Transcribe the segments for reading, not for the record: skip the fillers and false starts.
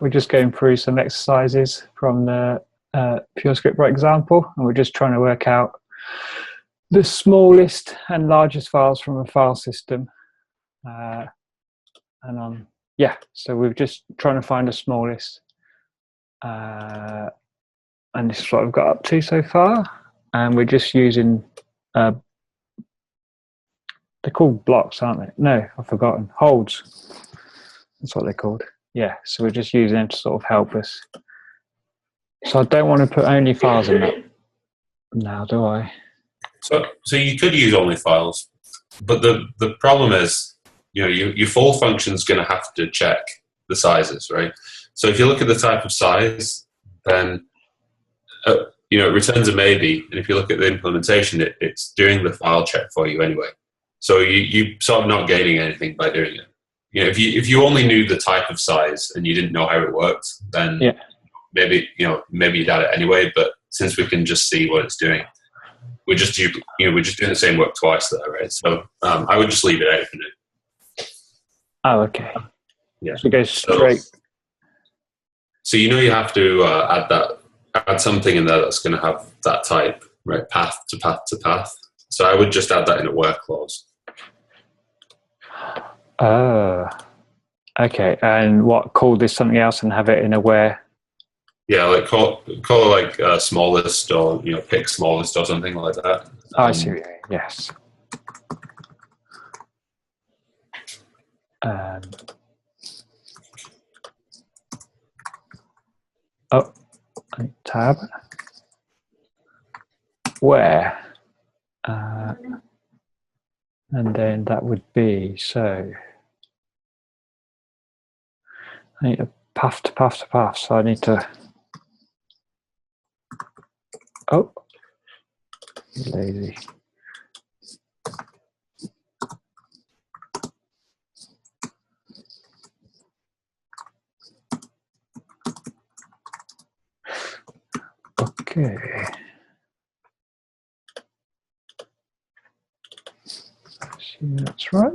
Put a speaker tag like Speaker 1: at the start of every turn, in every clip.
Speaker 1: We're just going through some exercises from the Purescript example, and we're just trying to work out the smallest and largest files from a file system. So we're just trying to find the smallest, and this is what I've got up to so far. And we're just using they're called blocks, aren't they? No, I've forgotten. Holds. That's what they're called. Yeah, so we're just using them to sort of help us. So I don't want to put only files in that now, do I?
Speaker 2: So you could use only files, but the problem is, your full function is going to have to check the sizes, right? So if you look at the type of size, then it returns a maybe, and if you look at the implementation, it's doing the file check for you anyway. So you sort of not gaining anything by doing it. If you only knew the type of size and you didn't know how it worked, then maybe you'd add it anyway. But since we can just see what it's doing, we're just doing the same work twice there, right? So I would just leave it out for now.
Speaker 1: Oh, okay.
Speaker 2: Yeah.
Speaker 1: So it goes straight.
Speaker 2: So you have to add something in there that's going to have that type, right? Path to path to path. So I would just add that in a where clause.
Speaker 1: Okay. And call this something else and have it in a where?
Speaker 2: Yeah, like call it like smallest, or pick smallest or something like that.
Speaker 1: I see. Yes. Tab. Where? And then that would be, so I need a path to path to path, so I need to, lazy. Okay. See, that's right.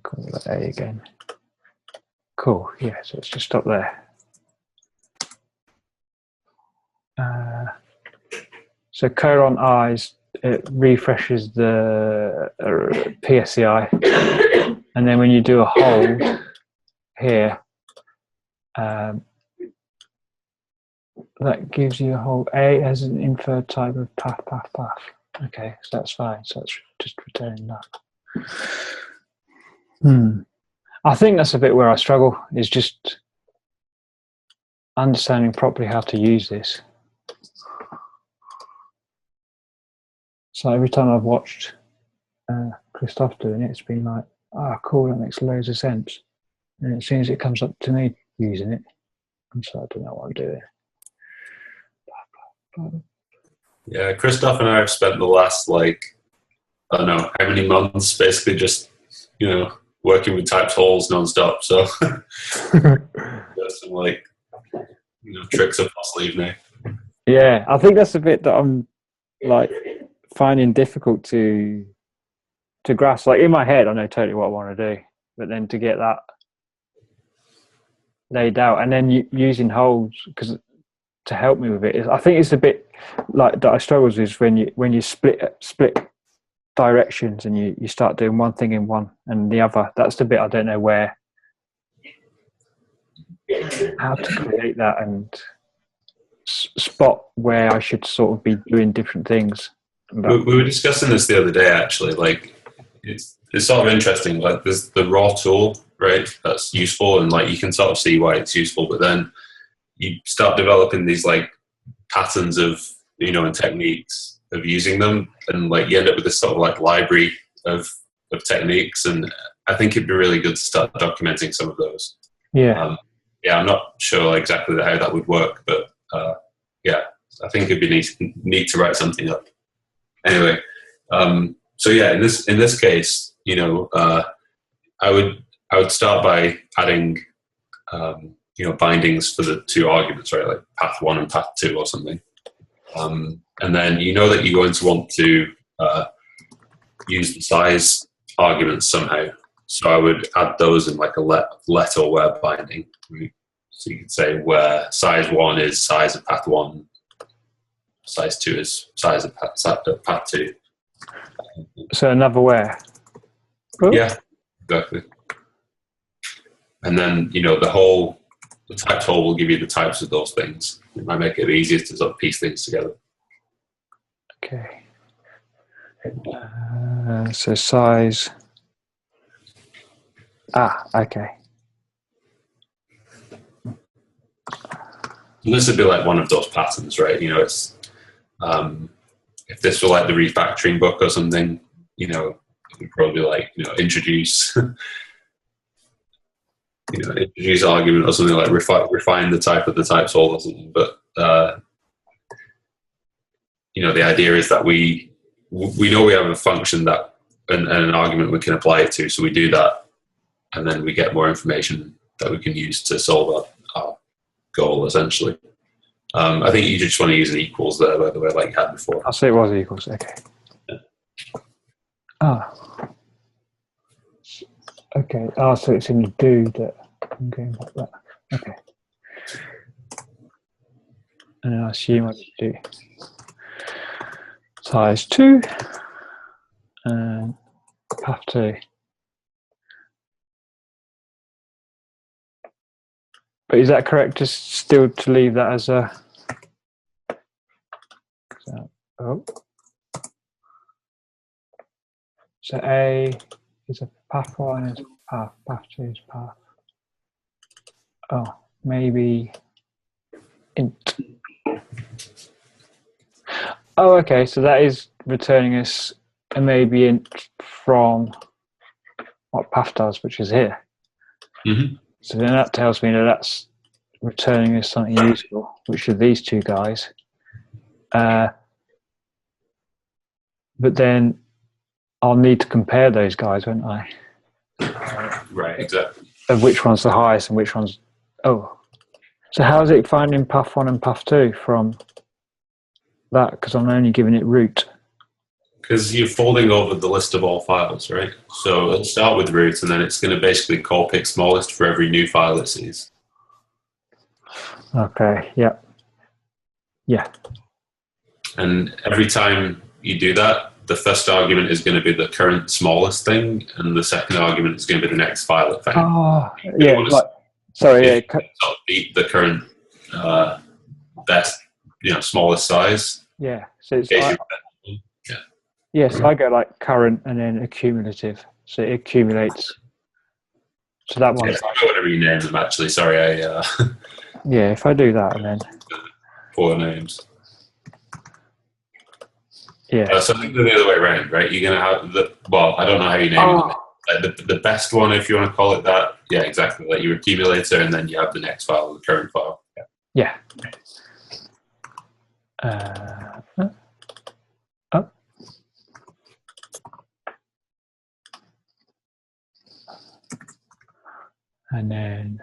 Speaker 1: Call that A again. Cool. Yeah, so let's just stop there. So colon eyes, it refreshes the PSCI, and then when you do a hold here, that gives you a whole A as an inferred type of path. Okay, so that's fine. So that's just returning that. I think that's a bit where I struggle, is just understanding properly how to use this. So every time I've watched Christoph doing it, it's been like, cool, that makes loads of sense. And as soon as it comes up to me using it, I'm so I don't know what I'm doing.
Speaker 2: Yeah, Christoph and I have spent the last, I don't know how many months, basically just, working with typed holes nonstop. So there's some tricks up our sleeve now. Yeah,
Speaker 1: I think that's a bit that I'm finding difficult to grasp. In my head, I know totally what I want to do, but then to get that laid out and then using holes to help me with it, I think it's a bit that I struggle with when you split directions and you start doing one thing in one and the other. That's the bit I don't know how to create that and spot where I should sort of be doing different things.
Speaker 2: We were discussing this the other day, actually. It's sort of interesting. There's the raw tool, right? That's useful, and you can sort of see why it's useful. But then you start developing these patterns of and techniques of using them, and you end up with this sort of library of techniques. And I think it'd be really good to start documenting some of those. I'm not sure exactly how that would work, but I think it'd be neat to write something up. Anyway, so yeah, in this case, I would start by adding bindings for the two arguments, right? Like path 1 and path 2 or something. And then you know that you're going to want to use the size arguments somehow. So I would add those in like a let or where binding. So you could say where size 1 is size of path 1, size 2 is size of path 2.
Speaker 1: So another where. Oh.
Speaker 2: Yeah, exactly. And then, you know, the types hole will give you the types of those things. It might make it easier to sort of piece things together.
Speaker 1: Okay. So size. Okay.
Speaker 2: And this would be like one of those patterns, right? You know, it's if this were like the refactoring book or something, you know, it would probably be like, you know, introduce introduce argument or something like refine the type of the types hole or something. But you know, the idea is that we know we have a function that and an argument we can apply it to, so we do that, and then we get more information that we can use to solve our goal, essentially. I think you just want to use an equals there, by the way, like you had before.
Speaker 1: I'll say it was equals. Okay.
Speaker 2: Yeah.
Speaker 1: Okay. So it's in the do that I'm going like that. Okay. And then I assume I do size 2 and path 2. But is that correct? Just still to leave that as a. So A is a path 1 is path 2 is path. Maybe int. Okay, so that is returning us a maybe int from what path does, which is here.
Speaker 2: Mm-hmm.
Speaker 1: So then that tells me that that's returning us something useful, which are these two guys. But then I'll need to compare those guys, won't I?
Speaker 2: Right, exactly.
Speaker 1: Of which one's the highest and which one's... So how is it finding path 1 and path 2 from that? Because I'm only giving it root.
Speaker 2: Because you're folding over the list of all files, right? So it'll start with root, and then it's going to basically call pick smallest for every new file it sees.
Speaker 1: Okay, yeah. Yeah.
Speaker 2: And every time you do that, the first argument is going to be the current smallest thing, and the second argument is going to be the next file it found.
Speaker 1: Yeah.
Speaker 2: Beat the current best, smallest size.
Speaker 1: Yeah. So it's yes, I go like current and then accumulative. So it accumulates. So that one.
Speaker 2: I want to rename them. Actually, sorry,
Speaker 1: yeah, if I do that and then.
Speaker 2: Poor names.
Speaker 1: Yeah.
Speaker 2: So I think they're the other way around, right? You're going to have I don't know how you name it. Like the best one, if you want to call it that. Yeah, exactly. Like your accumulator, and then you have the next file, the current file.
Speaker 1: Yeah. And then.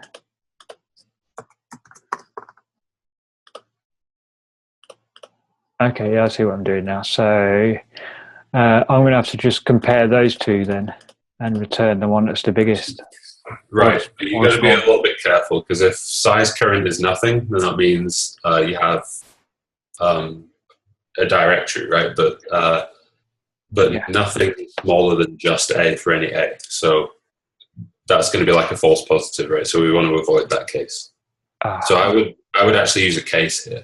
Speaker 1: Okay, yeah, I see what I'm doing now. So I'm going to have to just compare those two then and return the one that's the biggest.
Speaker 2: Right, but you've got to be a little bit careful, because if size current is nothing, then that means you have a directory, right? But nothing smaller than just A for any A. So that's going to be like a false positive, right? So we want to avoid that case. So I would actually use a case here.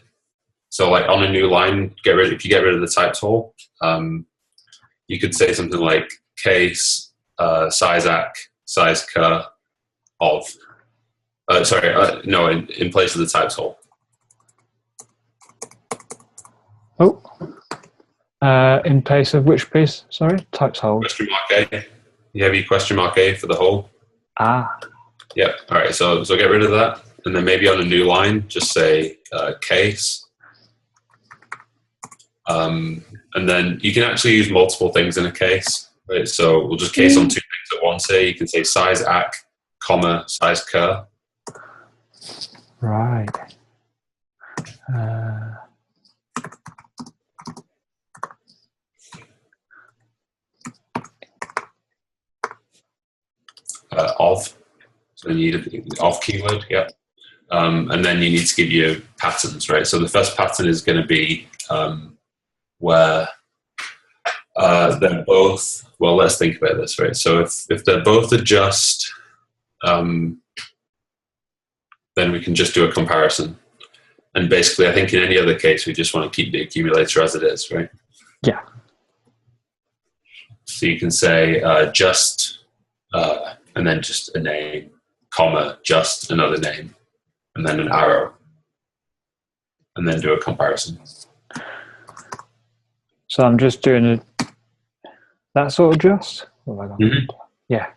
Speaker 2: So like on a new line, if you get rid of the types hole, you could say something like case size ac size cur of. In place of the types hole.
Speaker 1: In place of which piece? Sorry, types hole.
Speaker 2: Question mark A. You have your question mark A for the hole. Yep. All right. So get rid of that, and then maybe on a new line, just say case. And then you can actually use multiple things in a case, right? So we'll just case on two things at once here. You can say size ac, comma, size cur.
Speaker 1: Right.
Speaker 2: then you need an off keyword, yeah. And then you need to give you patterns, right? So the first pattern is going to be where they're both, well, let's think about this, right? So if they're both adjust, then we can just do a comparison. And basically, I think in any other case, we just want to keep the accumulator as it is, right?
Speaker 1: Yeah.
Speaker 2: So you can say just, and then just a name, comma, just another name, and then an arrow, and then do a comparison.
Speaker 1: So I'm just doing that sort of just?
Speaker 2: Mm-hmm.
Speaker 1: Yeah.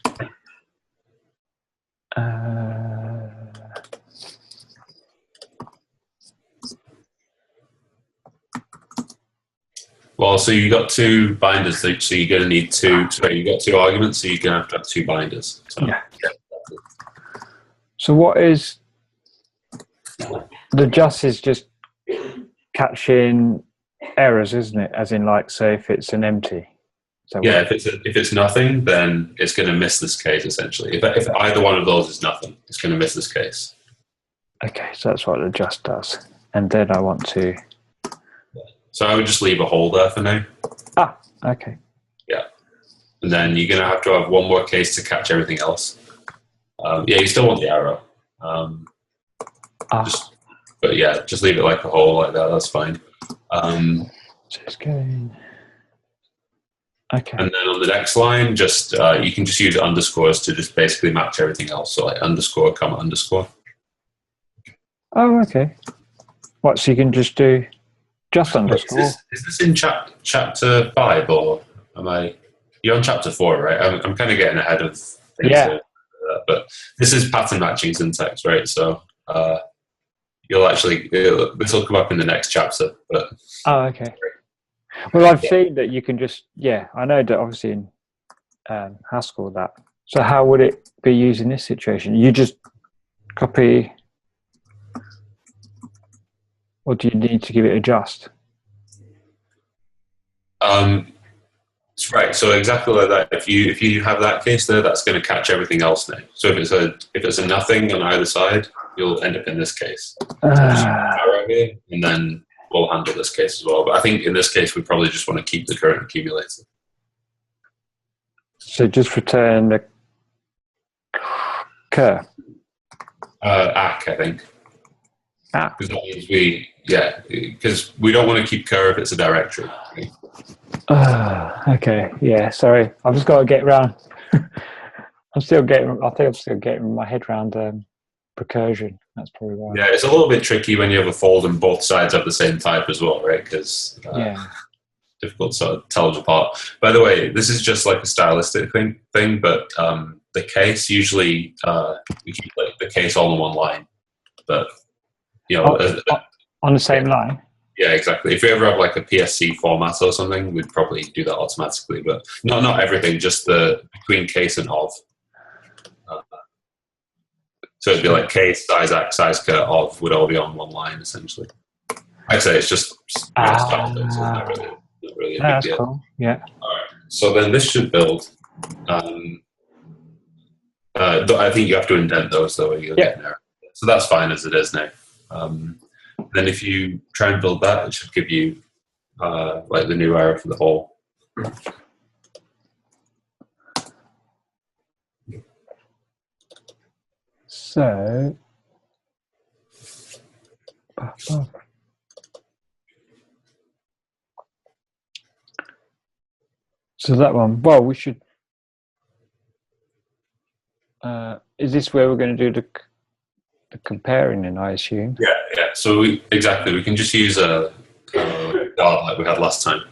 Speaker 2: Well, so you got two binders, so you're going to need two. Sorry, you got two arguments, so you're going to have two binders. So,
Speaker 1: yeah. So what is the just is just catching errors, isn't it? As in, like, say, if it's an empty. So
Speaker 2: yeah, if it's nothing, then it's going to miss this case essentially. If either one of those is nothing, it's going to miss this case.
Speaker 1: Okay, so that's what the just does, and then I want to.
Speaker 2: So I would just leave a hole there for now.
Speaker 1: Ah, okay.
Speaker 2: Yeah, and then you're going to have one more case to catch everything else. Yeah, you still want the arrow. But yeah, just leave it like a hole like that. That's fine.
Speaker 1: So it's going. Okay.
Speaker 2: And then on the next line, just you can just use underscores to just basically match everything else. So like underscore, comma, underscore.
Speaker 1: Oh, okay. What? So you can just do just underscore.
Speaker 2: Is this in chapter 5 or am I? You're on chapter 4, right? I'm kind of getting ahead of things.
Speaker 1: Yeah.
Speaker 2: But this is pattern matching syntax, right? So this will come up in the next chapter. But
Speaker 1: oh, okay. Well, I've seen that you can just, yeah, I know that obviously in Haskell that. So how would it be used in this situation? You just copy, or do you need to give it a just?
Speaker 2: Right. So exactly like that. If you have that case there, that's going to catch everything else now. So if it's a nothing on either side, you'll end up in this case. Arrow here, and then we'll handle this case as well. But I think in this case, we probably just want to keep the current accumulator.
Speaker 1: So just return the cur.
Speaker 2: Ack, I think.
Speaker 1: Ah.
Speaker 2: Because that means because we don't want to keep cur if it's a directory. Right?
Speaker 1: Okay. Yeah. Sorry, I've just got to get around. I think I'm still getting my head around recursion. That's probably why.
Speaker 2: Yeah, it's a little bit tricky when you have a fold and both sides have the same type as well, right? Because difficult to sort of tell them apart. By the way, this is just like a stylistic thing, but the case usually we keep like the case all in one line, but
Speaker 1: on the same line.
Speaker 2: Yeah, exactly. If you ever have like a PSC format or something, we'd probably do that automatically, but not everything, just the between case and of. So it'd be like case, size, act, size, cur, of would all be on one line essentially. I'd say it's just style, so it's not really a big deal.
Speaker 1: Cool. Yeah.
Speaker 2: All right. So then this should build. I think you have to indent those though. You'll get an error. So that's fine as it is now. Then if you try and build that, it should give you like the new error for the whole.
Speaker 1: So that one. Well, we should. Is this where we're going to do the comparing? Then I assume.
Speaker 2: Yeah. So we can just use a guard like we had last time.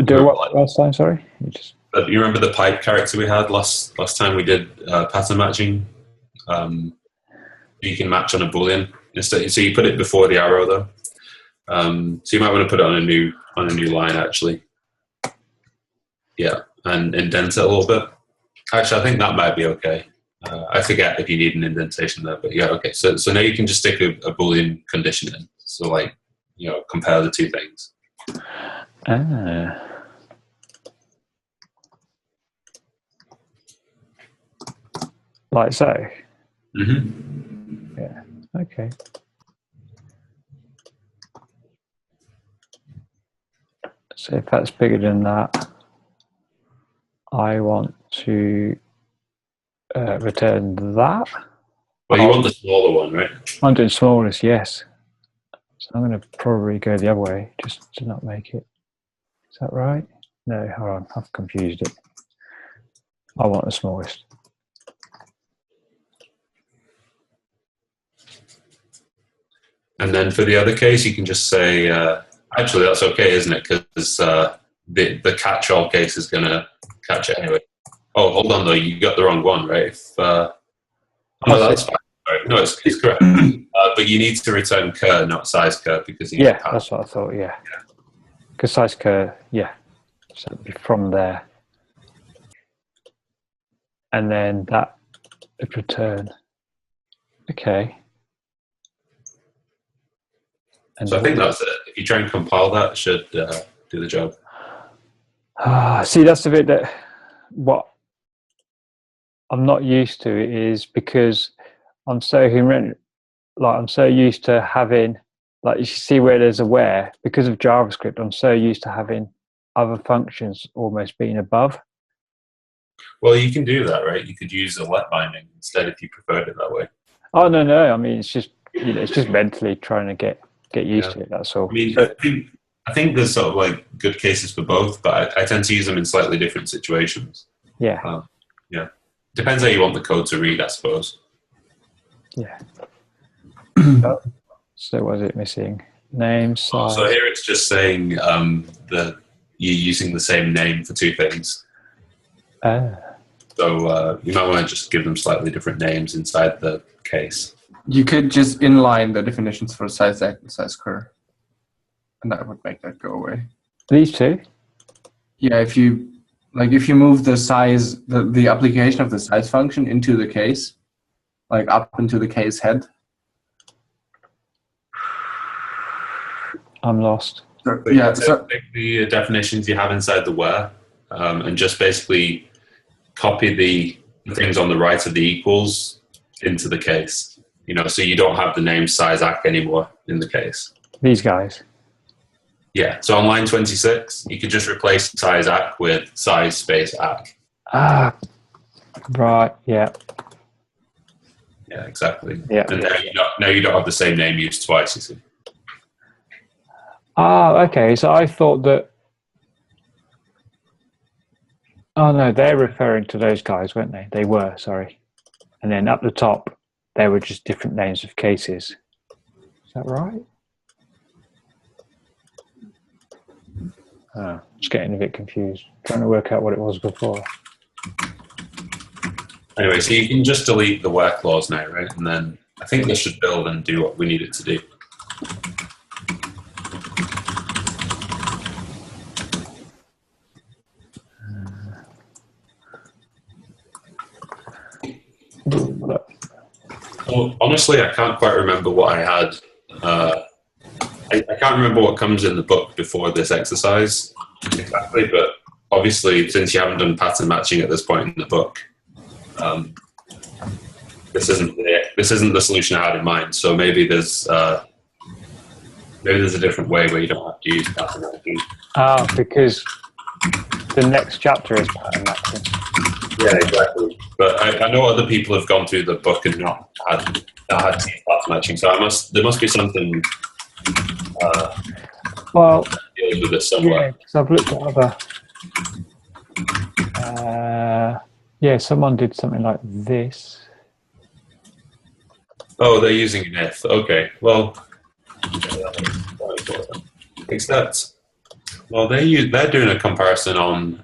Speaker 1: Do what last time? Sorry,
Speaker 2: you remember the pipe character we had last time we did pattern matching? You can match on a boolean instead. So you put it before the arrow though. So you might want to put it on a new line actually. Yeah, and indent it a little bit. Actually, I think that might be okay. I forget if you need an indentation there, but yeah, okay. So now you can just stick a boolean condition in. So like, compare the two things.
Speaker 1: like so.
Speaker 2: Mm-hmm.
Speaker 1: Yeah. Okay. So if that's bigger than that, I want to return that.
Speaker 2: Well, you want the smaller one, right?
Speaker 1: I'm doing smallest, yes. So I'm going to probably go the other way just to not make it. Is that right? No, hold on. I've confused it. I want the smallest.
Speaker 2: And then for the other case, you can just say, actually, that's okay, isn't it? Because the catch-all case is going to catch it anyway. Oh, hold on, though. You got the wrong one, right? If, no, that's fine. Sorry. No, it's correct. But you need to return cur, not size cur, because you need to pass.
Speaker 1: That's what I thought, yeah. Because size cur, yeah. So it'd be from there. And then that would return. Okay. And
Speaker 2: So I think that's it. If you try and compile that, it should do the job.
Speaker 1: See, that's the bit that what I'm not used to is because I'm so I'm so used to having, like you see where there's a where, because of JavaScript, I'm so used to having other functions almost being above.
Speaker 2: Well, you can do that, right? You could use a let binding instead if you preferred it that way.
Speaker 1: Oh no! I mean, it's just it's just mentally trying to get used to it. That's all.
Speaker 2: I mean, I think there's sort of like good cases for both, but I tend to use them in slightly different situations.
Speaker 1: Yeah.
Speaker 2: Yeah. Depends how you want the code to read, I suppose.
Speaker 1: Yeah. So was it missing? Name, size.
Speaker 2: So here it's just saying that you're using the same name for two things. So you might want to just give them slightly different names inside the case.
Speaker 3: You could just inline the definitions for size act and size cur, and that would make that go away.
Speaker 1: These two?
Speaker 3: Yeah, if you move the size, the application of the size function into the case, like up into the case head.
Speaker 1: I'm lost.
Speaker 2: So take the definitions you have inside the where, and just basically copy the things on the right of the equals into the case. So you don't have the name size ack anymore in the case.
Speaker 1: These guys.
Speaker 2: Yeah. So on line 26, you could just replace size ack with size space ack.
Speaker 1: Right. Yeah.
Speaker 2: Yeah, exactly.
Speaker 1: Yeah.
Speaker 2: And now you don't have the same name used twice, you see.
Speaker 1: Okay. So I thought that. Oh no, they're referring to those guys, weren't they? They were, sorry. And then up the top, they were just different names of cases. Is that right? Just getting a bit confused. Trying to work out what it was before.
Speaker 2: Anyway, so you can just delete the where clause now, right? And then I think this should build and do what we need it to do. Well, honestly, I can't quite remember what I had. I can't remember what comes in the book before this exercise exactly, but obviously, since you haven't done pattern matching at this point in the book, this isn't the solution I had in mind. So maybe there's a different way where you don't have to use pattern matching.
Speaker 1: Because the next chapter is pattern matching.
Speaker 2: Yeah, exactly. But I know other people have gone through the book and not had pattern matching. So there must be something.
Speaker 1: Well,
Speaker 2: deals with this somewhere.
Speaker 1: Yeah, because I've looked at other. Someone did something like this.
Speaker 2: Oh, they're using an if. Okay, well, except, well, they're doing a comparison on.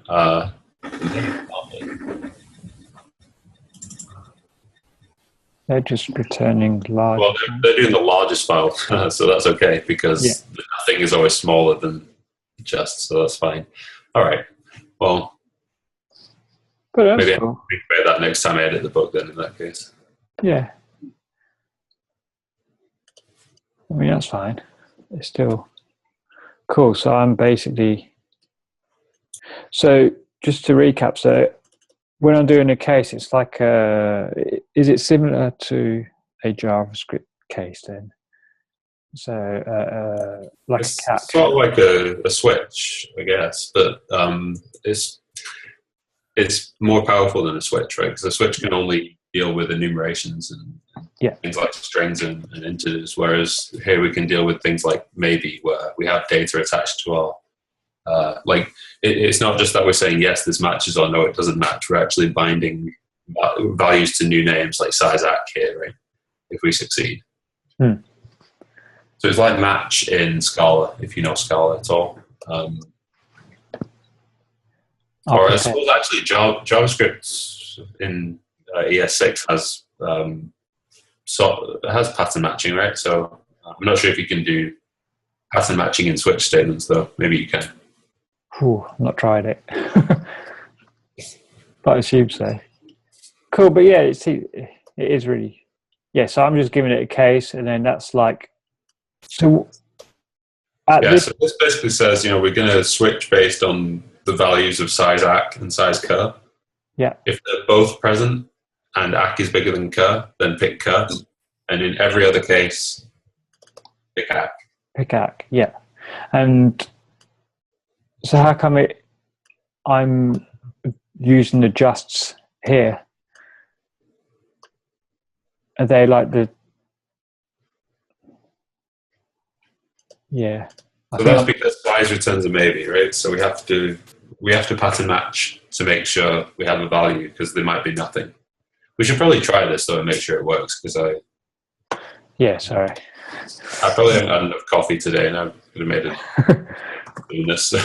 Speaker 1: They're just returning large.
Speaker 2: Well, they're doing the largest file, so that's okay because nothing is always smaller than just, so that's fine. All right. Well, maybe I'll think about that next time I edit the book. Then, in that case.
Speaker 1: Yeah. I mean, that's fine. It's still cool. So I'm basically. So just to recap, so when I'm doing a case, it's like is it similar to a JavaScript case then? So like
Speaker 2: It's
Speaker 1: a cat.
Speaker 2: sort of like a switch, I guess, but it's more powerful than a switch, right? Because a switch can only deal with enumerations and things like strings and integers, whereas here we can deal with things like maybe, where we have data attached to our it's not just that we're saying yes, this matches, or no, it doesn't match. We're actually binding values to new names like size act here, right? If we succeed. So it's like match in Scala, if you know Scala at all. Or I suppose actually JavaScript in ES6 has pattern matching, right? So I'm not sure if you can do pattern matching in switch statements, though. Maybe you can.
Speaker 1: I've not tried it. But I assume so. Cool, but yeah, it is really... Yeah, so I'm just giving it a case, and then that's like... So
Speaker 2: this basically says, we're going to switch based on the values of size ack and size cur.
Speaker 1: Yeah.
Speaker 2: If they're both present and ack is bigger than cur, then pick cur. And in every other case, pick ack.
Speaker 1: Pick ack, yeah. And so how come I'm using the justs here? Are they like the... Yeah.
Speaker 2: So that's because size returns a maybe, right? So we have to pattern match to make sure we have a value, because there might be nothing. We should probably try this though and make sure it works, because
Speaker 1: Yeah, sorry.
Speaker 2: I probably haven't had enough coffee today, and I could have made it doing this. So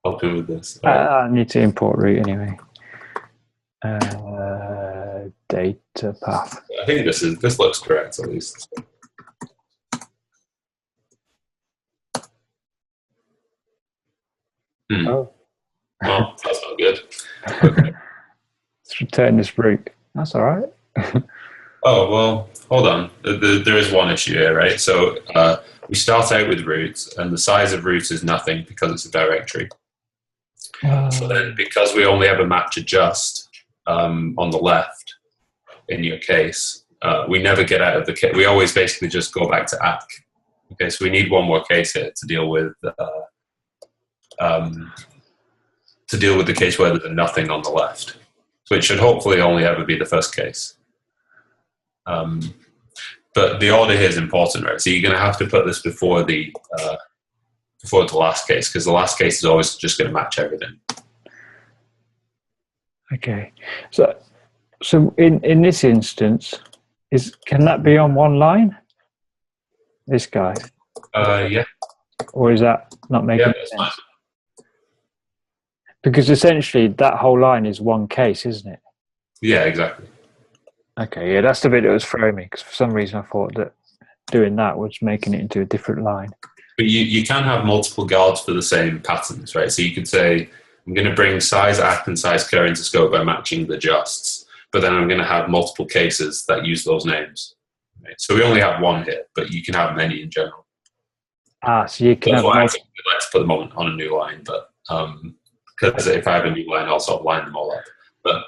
Speaker 2: helping with this.
Speaker 1: I need to import root anyway. Data path.
Speaker 2: I think this looks correct at least.
Speaker 1: Oh.
Speaker 2: Well, that's not good. Okay.
Speaker 1: Let's return this root. That's all right.
Speaker 2: Oh, well, hold on. There is one issue here, right? So we start out with root, and the size of root is nothing because it's a directory. So then, because we only have a match adjust on the left, in your case, we never get out of the case. We always basically just go back to ack. Okay, so we need one more case here to deal with the case where there's a nothing on the left. So it should hopefully only ever be the first case. But the order here is important, right? So you're going to have to put this before the last case, because the last case is always just going to match everything.
Speaker 1: Okay. So in this instance, can that be on one line? This guy?
Speaker 2: Yeah.
Speaker 1: Or is that not making sense?
Speaker 2: Fine.
Speaker 1: Because essentially that whole line is one case, isn't it?
Speaker 2: Yeah, exactly.
Speaker 1: Okay, yeah, that's the bit that was throwing me, because for some reason I thought that doing that was making it into a different line.
Speaker 2: But you can have multiple guards for the same patterns, right? So you could say, I'm going to bring size act and size cur into scope by matching the justs, but then I'm going to have multiple cases that use those names. Right? So we only have one here, but you can have many in general.
Speaker 1: So you can
Speaker 2: That's
Speaker 1: have
Speaker 2: why I think we'd like to put them on a new line, but because if I have a new line, I'll sort of line them all up.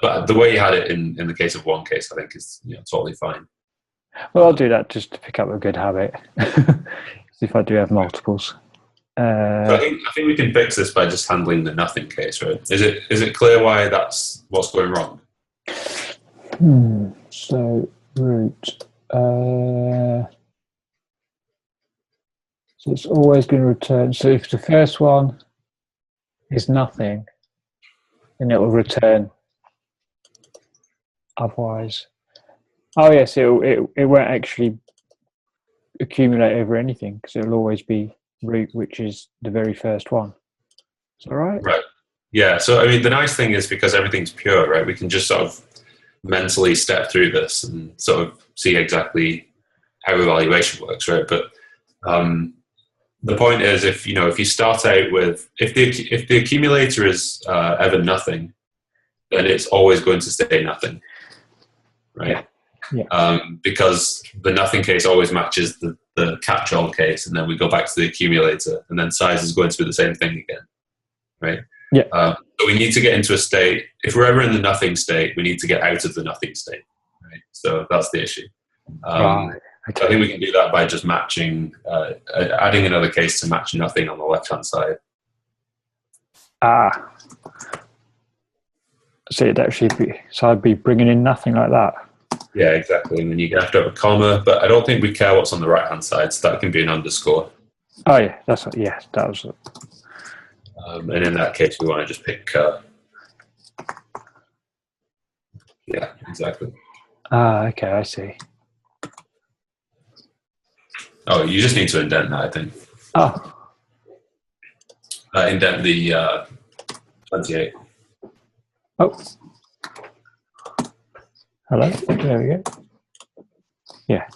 Speaker 2: But the way you had it in the case of one case, I think is totally fine.
Speaker 1: Well, I'll do that just to pick up a good habit. If I do have multiples.
Speaker 2: So I think we can fix this by just handling the nothing case, right? Is it clear why that's what's going wrong?
Speaker 1: So root. So it's always going to return. So if the first one is nothing, then it will return. Otherwise, oh yes, it won't actually accumulate over anything, because it'll always be root, which is the very first one. Is that right?
Speaker 2: Right. Yeah. So I mean, the nice thing is, because everything's pure, right? We can just sort of mentally step through this and sort of see exactly how evaluation works, right? But the point is, if you start out with if the accumulator is ever nothing, then it's always going to stay nothing, right?
Speaker 1: Yeah.
Speaker 2: Because the nothing case always matches the catch-all case, and then we go back to the accumulator, and then size is going to be the same thing again, right?
Speaker 1: Yeah.
Speaker 2: So we need to get into a state. If we're ever in the nothing state, we need to get out of the nothing state. Right. So that's the issue.
Speaker 1: Right. Okay.
Speaker 2: I think we can do that by just matching, adding another case to match nothing on the left-hand side.
Speaker 1: Ah. So it'd actually be, so I'd be bringing in nothing like that.
Speaker 2: Yeah, exactly. And then you have to have a comma, but I don't think we care what's on the right-hand side, so that can be an underscore.
Speaker 1: Oh yeah, that's what, yeah, that was it.
Speaker 2: And in that case, we want to just pick. Yeah, exactly.
Speaker 1: Ah, okay, I see.
Speaker 2: Oh, you just need to indent that, I think.
Speaker 1: Oh.
Speaker 2: Indent the 28.
Speaker 1: Oh. Hello. There we go. Yeah.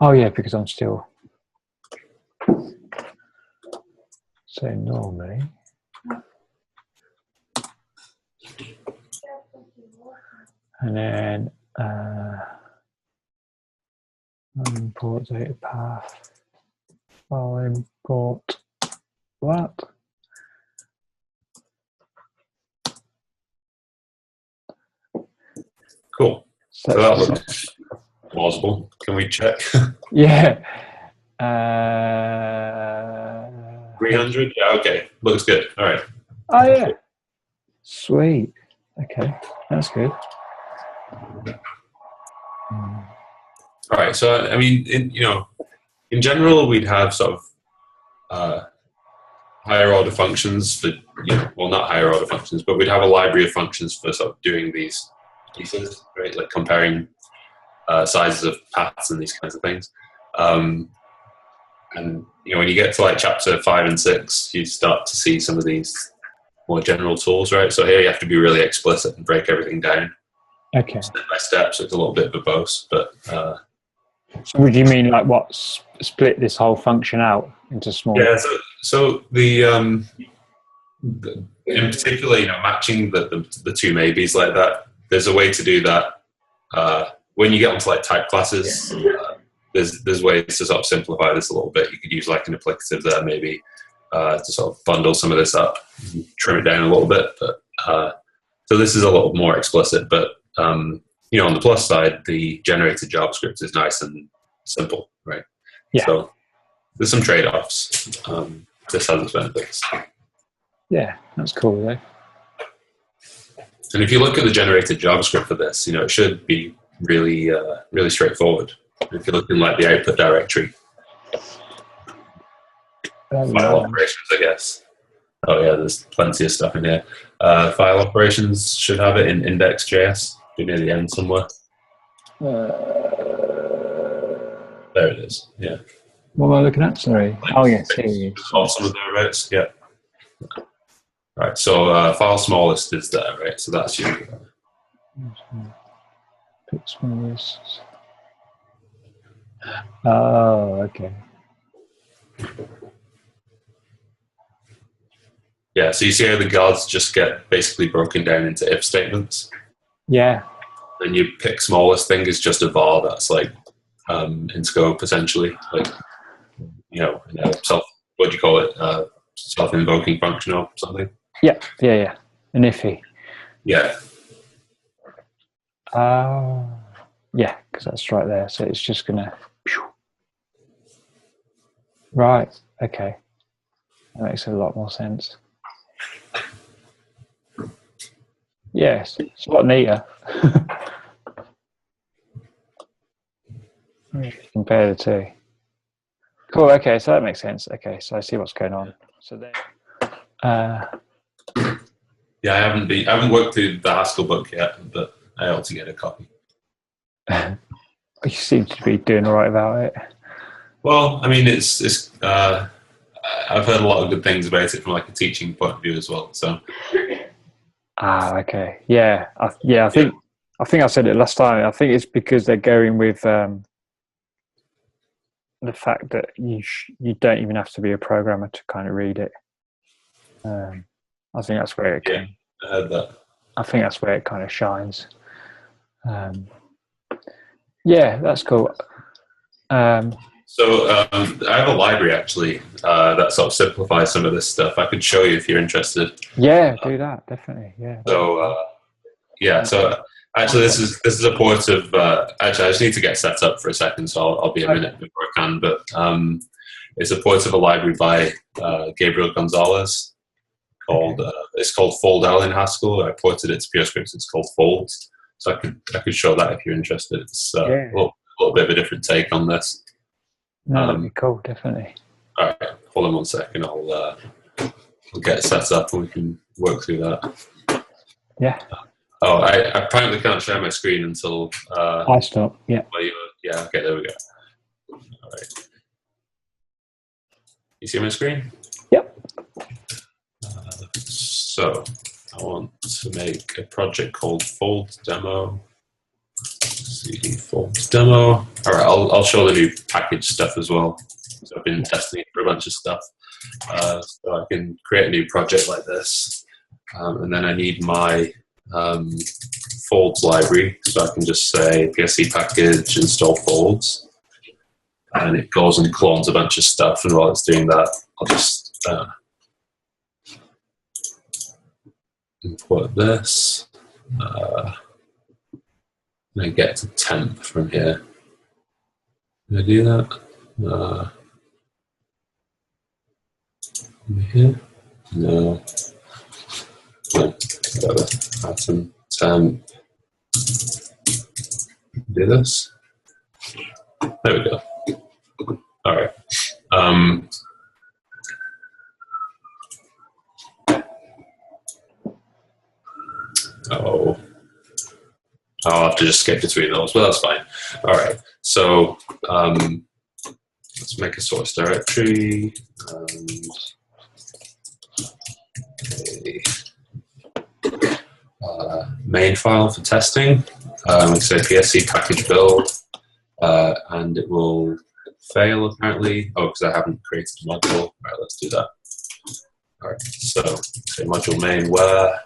Speaker 1: Oh yeah, because I'm still. So normally. And then import data path. I'll import that.
Speaker 2: Cool. So that looks plausible. Can we check?
Speaker 1: Yeah.
Speaker 2: 300? Yeah, okay. Looks good. All right.
Speaker 1: Oh, yeah. Sweet. Okay. That's good.
Speaker 2: All right. So, I mean, in general, we'd have sort of higher order functions for, well, not higher order functions, but we'd have a library of functions for sort of doing these pieces, right? Like comparing sizes of paths and these kinds of things. And when you get to like chapter 5 and 6, you start to see some of these more general tools, right? So here you have to be really explicit and break everything down,
Speaker 1: Okay.
Speaker 2: step by step. So it's a little bit verbose, but.
Speaker 1: So would you mean like what? Split this whole function out into small?
Speaker 2: Yeah. So the in particular, matching the two maybes like that. There's a way to do that. When you get onto like type classes, there's ways to sort of simplify this a little bit. You could use like an applicative there maybe to sort of bundle some of this up, trim it down a little bit. But so this is a little more explicit. But on the plus side, the generated JavaScript is nice and simple, right?
Speaker 1: Yeah.
Speaker 2: So there's some trade-offs. This has its benefits.
Speaker 1: Yeah, that's cool though.
Speaker 2: And if you look at the generated JavaScript for this, it should be really, really straightforward. If you're looking like the output directory, file operations, I guess. Oh yeah, there's plenty of stuff in here. File operations should have it in index.js. Be near the end somewhere. There it is. Yeah.
Speaker 1: What am I looking at? Sorry. Oh yes, here it is.
Speaker 2: Some of the routes. Yeah. Right. So file smallest is there, right? So that's your.
Speaker 1: Pick smallest. Oh, okay.
Speaker 2: Yeah. So you see how the guards just get basically broken down into if statements.
Speaker 1: Yeah.
Speaker 2: And you pick smallest thing is just a var that's like in scope essentially, like what do you call it? Self-invoking function or something.
Speaker 1: Yeah. An iffy.
Speaker 2: Yeah.
Speaker 1: Yeah, because that's right there. So it's just gonna. Right. Okay. That makes a lot more sense. Yes, it's a lot neater. Compare the two. Cool. Okay, so that makes sense. Okay, so I see what's going on. So then,
Speaker 2: yeah, I haven't worked through the Haskell book yet, but I ought to get a copy.
Speaker 1: You seem to be doing all right about it.
Speaker 2: Well, I mean, it's. I've heard a lot of good things about it from like a teaching point of view as well. So.
Speaker 1: Okay. Yeah. I think I said it last time. I think it's because they're going with the fact that you don't even have to be a programmer to kind of read it. I think that's where it.
Speaker 2: Yeah, I heard that.
Speaker 1: I think that's where it kind of shines. Yeah, that's cool.
Speaker 2: So I have a library actually that sort of simplifies some of this stuff. I could show you if you're interested.
Speaker 1: Yeah, do that definitely. Yeah.
Speaker 2: So yeah, so actually this is a port of actually I just need to get set up for a second, so I'll be a minute before I can. But it's a port of a library by Gabriel Gonzalez called it's called Fold-L in Haskell. I ported it to Purescript. It's called Fold, so I could show that if you're interested. It's a little bit of a different take on this.
Speaker 1: No, that'd be cool, definitely.
Speaker 2: All right, hold on one second. I'll get it set up and we can work through that.
Speaker 1: Yeah.
Speaker 2: Oh, I apparently can't share my screen until
Speaker 1: I stop. Yeah.
Speaker 2: Yeah. Okay, there we go. All right. You see my screen?
Speaker 1: Yep.
Speaker 2: So I want to make a project called Fold Demo. CD Fold Demo. All right, I'll show the new package stuff as well. So I've been testing it for a bunch of stuff. So I can create a new project like this, and then I need my folds library. So I can just say psc-package install folds, and it goes and clones a bunch of stuff. And while it's doing that, I'll just import this. And I get to temp from here. Can I do that? Here? No. Whatever. Atom temp. Do this. There we go. All right. I'll have to just skip between those, but that's fine. All right, so let's make a source directory and a main file for testing. We say psc-package build, and it will fail apparently. Oh, because I haven't created a module. All right, let's do that. All right, so say module main where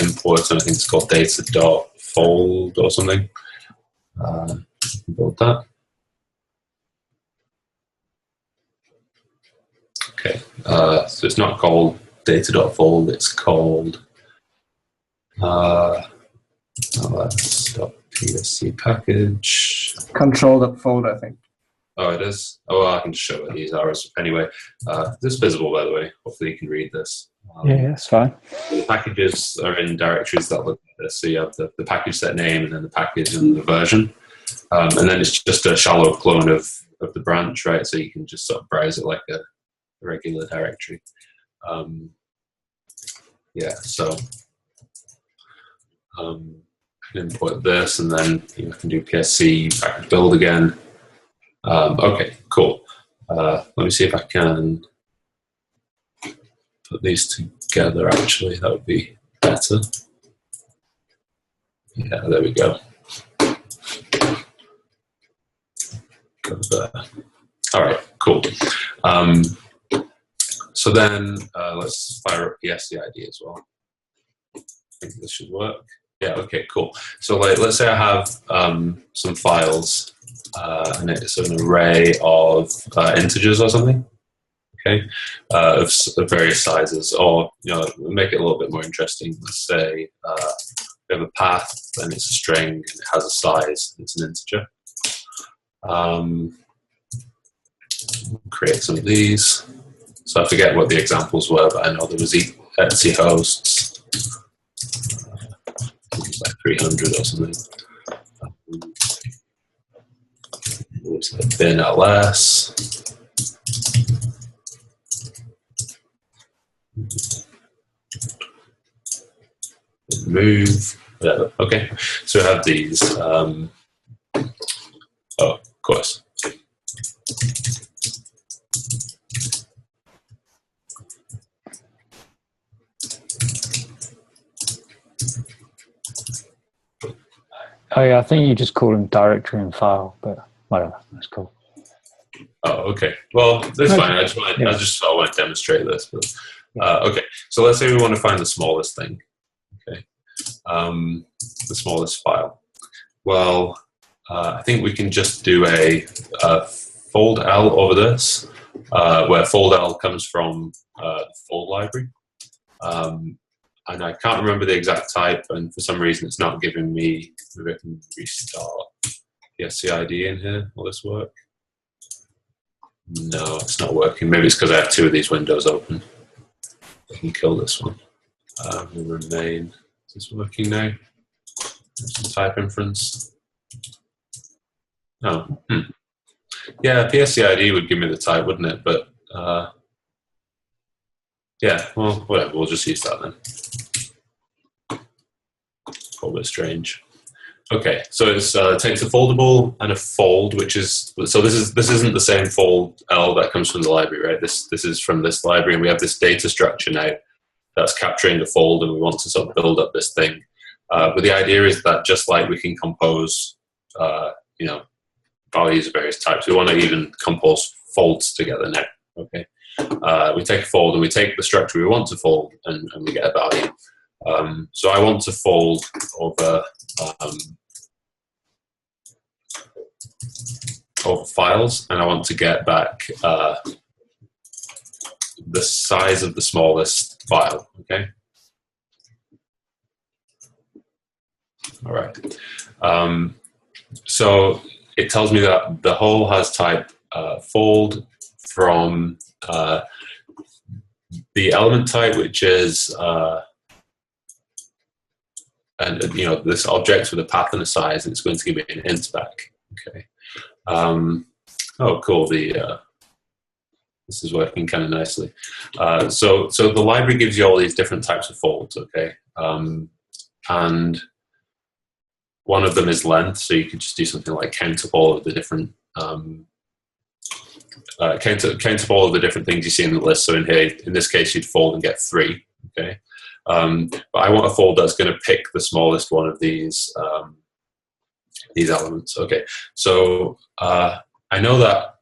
Speaker 2: import something that's called data.fold or something. Build that. Okay, so it's not called data.fold, it's called psc-package.
Speaker 3: Control.fold, I think.
Speaker 2: Oh, it is? Oh, well, I can just show what these are. Anyway, this is visible, by the way. Hopefully you can read this.
Speaker 1: Yeah, that's fine.
Speaker 2: The packages are in directories that look like this. So you have the package set name and then the package and the version. And then it's just a shallow clone of the branch, right? So you can just sort of browse it like a regular directory. Yeah, so I can import this and then you can do psc package build again. Okay, cool. Let me see if I can put these together, actually. That would be better. Yeah, there we go. Go there. All right, cool. So then let's fire up psc ID as well. I think this should work. Yeah, okay, cool. So let's say I have some files and it's an array of integers or something, okay, of various sizes, or make it a little bit more interesting. Let's say we have a path and it's a string and it has a size and it's an integer. Create some of these. So I forget what the examples were, but I know there was Etsy hosts, it was like 300 or something. Bin ls. Move. Whatever. Okay. So we have these. Oh, of course.
Speaker 1: Oh yeah, I think you just call them directory and file, but whatever, that's cool.
Speaker 2: Oh, okay. Well, that's fine. I just want to demonstrate this. But, okay. So let's say we want to find the smallest thing. Okay. The smallest file. Well, I think we can just do a fold L over this, where fold L comes from the fold library. And I can't remember the exact type, and for some reason it's not giving me. Maybe I can restart psc-id in here. Will this work? No, it's not working. Maybe it's because I have two of these windows open. I can kill this one. Remain. Is this working now? Some type inference. Oh, yeah, psc-id would give me the type, wouldn't it? But yeah, well, whatever. We'll just use that then. A little bit strange. Okay, so it takes a foldable and a fold, which is so this isn't the same fold L that comes from the library, right? This is from this library, and we have this data structure now that's capturing the fold, and we want to sort of build up this thing. But the idea is that just like we can compose, you know, values of various types, we want to even compose folds together now. Okay, we take a fold and we take the structure we want to fold, and we get a value. So I want to fold over files, and I want to get back the size of the smallest file. Okay. All right. So it tells me that the whole has type fold from the element type, which is and you know, this object with a path and a size, and it's going to give me an int back. Okay. Oh, cool. This is working kind of nicely. So the library gives you all these different types of folds. Okay. And one of them is length, so you could just do something like count up all of the different count up all of the different things you see in the list. So in here, in this case, you'd fold and get 3. Okay. But I want a fold that's going to pick the smallest one of these elements. Okay, so I know that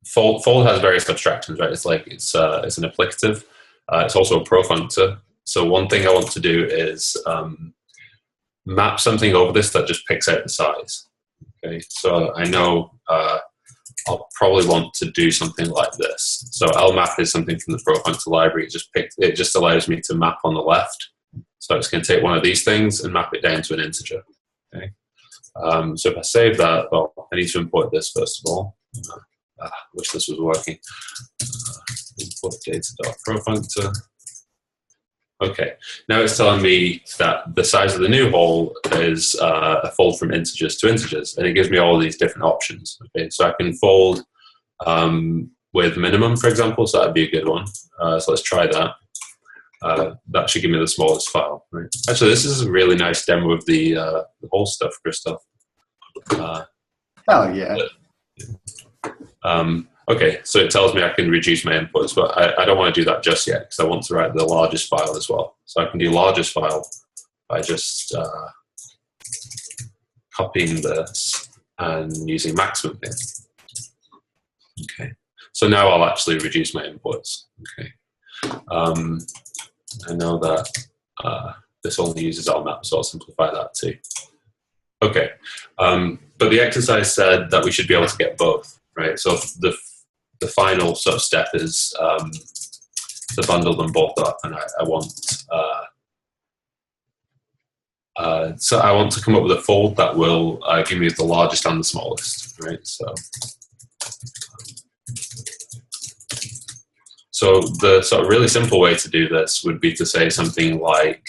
Speaker 2: fold has various abstractions, right? It's like it's an applicative. It's also a profunctor. So one thing I want to do is map something over this that just picks out the size. Okay, so I know I'll probably want to do something like this. So lmap is something from the profunctor library. It just allows me to map on the left. So it's going to take one of these things and map it down to an integer. Okay. So if I save that, well, I need to import this first of all. I wish this was working. Import data.profunctor. Okay, now it's telling me that the size of the new hole is a fold from integers to integers, and it gives me all these different options. Okay, so I can fold with minimum, for example, so that'd be a good one. So let's try that. That should give me the smallest file. Right? Actually, this is a really nice demo of the whole stuff, Christoph.
Speaker 3: Oh yeah.
Speaker 2: Okay, so it tells me I can reduce my inputs, but I don't want to do that just yet because I want to write the largest file as well. So I can do largest file by just copying this and using maximum here. Okay, so now I'll actually reduce my inputs. Okay, I know that this only uses lmap, so I'll simplify that too. Okay, but the exercise said that we should be able to get both, right? So the final sort of step is to bundle them both up, and I want so I want to come up with a fold that will give me the largest and the smallest, right? So the sort of really simple way to do this would be to say something like,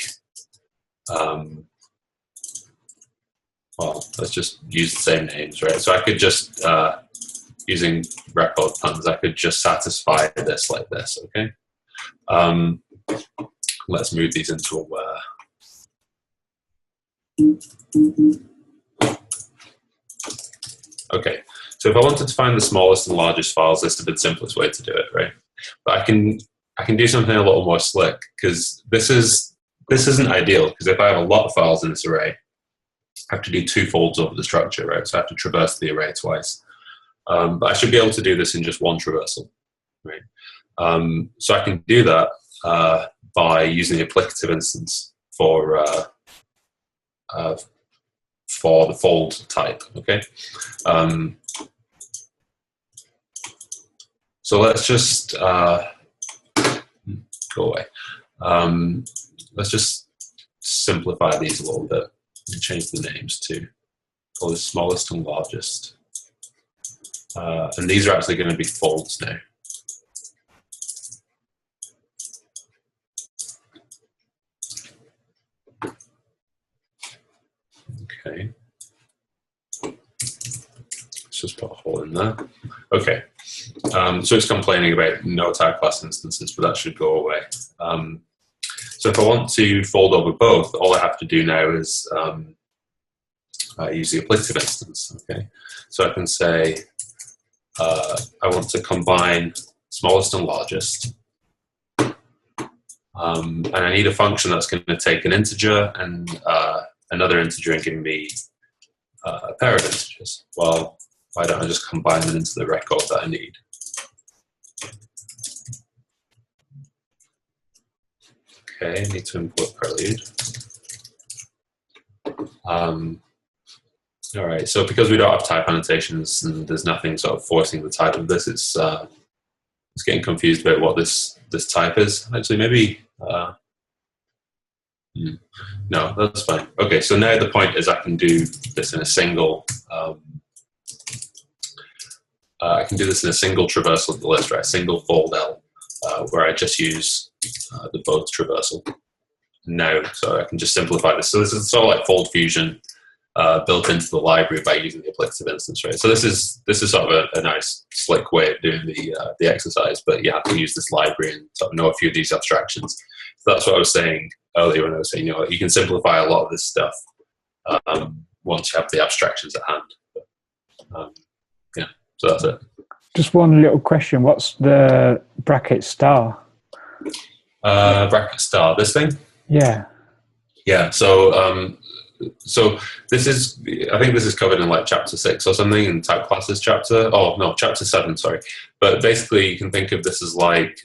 Speaker 2: well, let's just use the same names, right? So I could just using record puns, I could just satisfy this like this, okay? Let's move these into a where. Okay, so if I wanted to find the smallest and largest files, this is the simplest way to do it, right? But I can do something a little more slick, because this isn't ideal, because if I have a lot of files in this array, I have to do 2 folds over the structure, right? So I have to traverse the array twice. But I should be able to do this in just one traversal, right? So I can do that by using the applicative instance for for the fold type. Okay. So let's just go away. Let's just simplify these a little bit and change the names to call this smallest and largest. And these are actually going to be folds now. Okay. Let's just put a hole in there. Okay. So it's complaining about no type class instances, but that should go away. So if I want to fold over both, all I have to do now is use the applicative instance. Okay. So I can say I want to combine smallest and largest. And I need a function that's going to take an integer and another integer and give me a pair of integers. Well, why don't I just combine them into the record that I need? Okay, I need to import prelude. All right, so because we don't have type annotations and there's nothing sort of forcing the type of this, it's getting confused about what this type is. Actually, maybe no, that's fine. Okay, so now the point is I can do this in a single. I can do this in a single traversal of the list, right? A single fold L, where I just use the both traversal. Now, so I can just simplify this. So this is sort of like fold fusion built into the library by using the applicative instance, right? So this is sort of a nice slick way of doing the exercise, but you have to use this library and sort of know a few of these abstractions. So that's what I was saying earlier when I was saying, you can simplify a lot of this stuff once you have the abstractions at hand. But, yeah, so that's it.
Speaker 1: Just one little question. What's the bracket star?
Speaker 2: Bracket star, this thing?
Speaker 1: Yeah.
Speaker 2: Yeah, so this is, I think this is covered in like chapter 6 or something in type classes chapter. Oh, no, chapter 7, sorry. But basically you can think of this as like,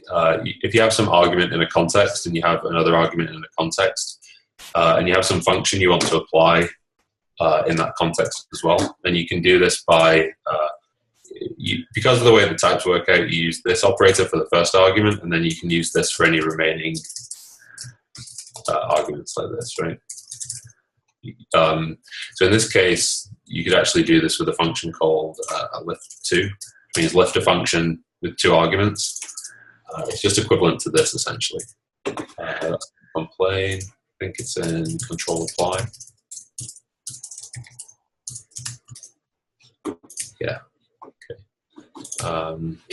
Speaker 2: if you have some argument in a context and you have another argument in a context, and you have some function you want to apply in that context as well, and you can do this by, because of the way the types work out, you use this operator for the first argument, and then you can use this for any remaining arguments like this, right? So in this case, you could actually do this with a function called lift2, which means lift a function with 2 arguments. It's just equivalent to this, essentially. That's complain. I think it's in control apply. Yeah. Okay.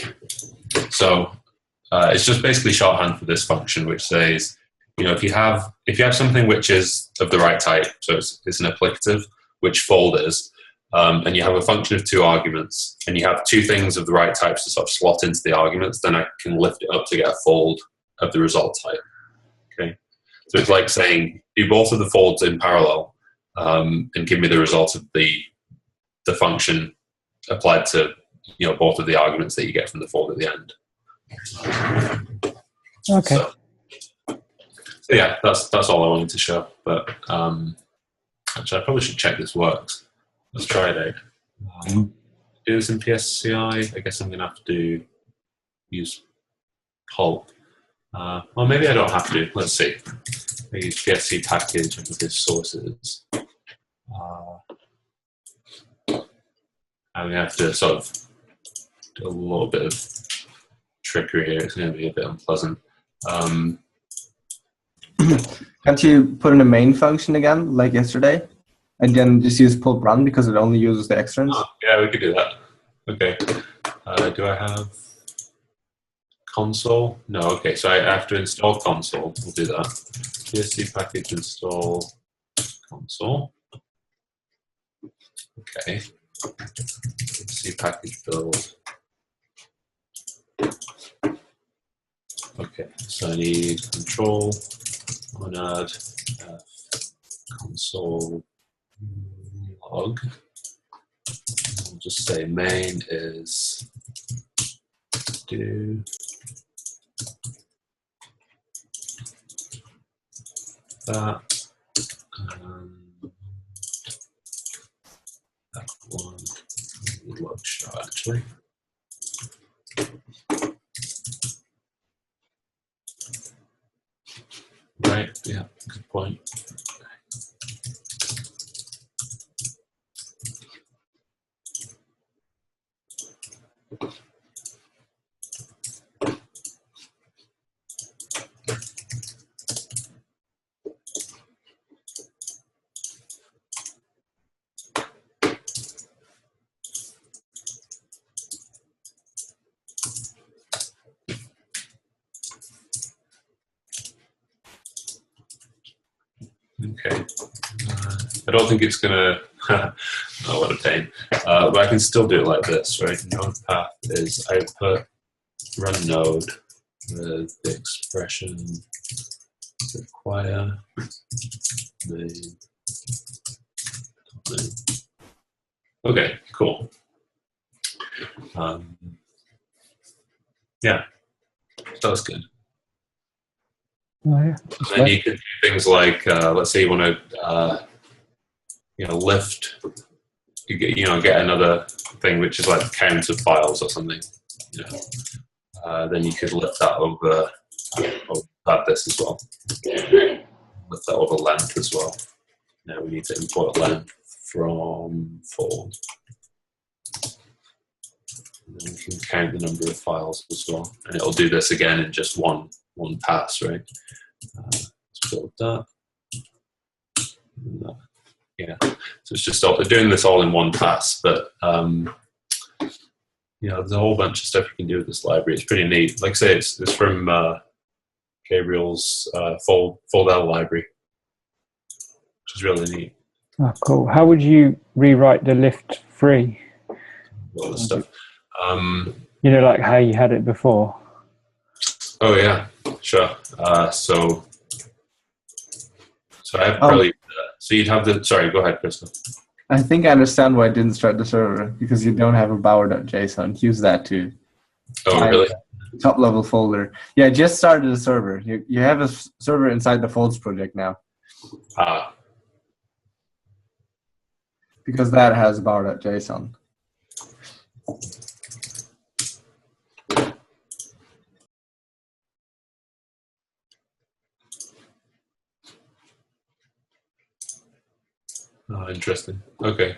Speaker 2: So it's just basically shorthand for this function, which says, if you have something which is of the right type, so it's an applicative, which fold is, and you have a function of 2 arguments, and you have 2 things of the right types to sort of slot into the arguments, then I can lift it up to get a fold of the result type. Okay, so it's like saying do both of the folds in parallel, and give me the result of the function applied to both of the arguments that you get from the fold at the end.
Speaker 1: Okay.
Speaker 2: So yeah, that's all I wanted to show. But actually, I probably should check this works. Let's try it out. Do this in psci. I guess I'm going to have to use pulp. Well, maybe I don't have to. Let's see. I use psc-package and this sources. I'm going to have to sort of do a little bit of trickery here. It's going to be a bit unpleasant.
Speaker 3: Can't you put in a main function again, like yesterday, and then just use pulp run because it only uses the extrinsic?
Speaker 2: Oh, yeah, we could do that. Okay. Do I have console? No. Okay, so I have to install console. We'll do that. psc-package install console. Okay. psc-package build. Okay, so I need control monad console log. I'll just say main is do that. actually. Right, yeah, good point. Okay, I don't think it's gonna, oh what a pain, but I can still do it like this, right? Node path is output, run node, the expression require, main. Okay, cool. Yeah, that was good.
Speaker 1: Oh, yeah.
Speaker 2: And then you could do things like, let's say you want to, lift, get another thing which is like the count of files or something. Then you could lift that over, add this as well. Lift that over length as well. Now we need to import length from fold. And then we can count the number of files as well, and it'll do this again in just one pass, right? Let's build that. Yeah, so it's just doing this all in one pass, but there's a whole bunch of stuff you can do with this library. It's pretty neat. Like I say, it's from Gabriel's fold L library, which is really neat.
Speaker 1: Oh, cool. How would you rewrite the lift free?
Speaker 2: All this stuff.
Speaker 1: Like how you had it before.
Speaker 2: Oh yeah, sure. So I have probably. So you'd have the. Sorry, go ahead, Crystal.
Speaker 3: I think I understand why it didn't start the server, because you don't have a bower.json. Use that to.
Speaker 2: Oh really?
Speaker 3: Top level folder. Yeah, just started a server. You have a server inside the folds project now. Because that has bower.json.
Speaker 2: Oh, interesting. Okay.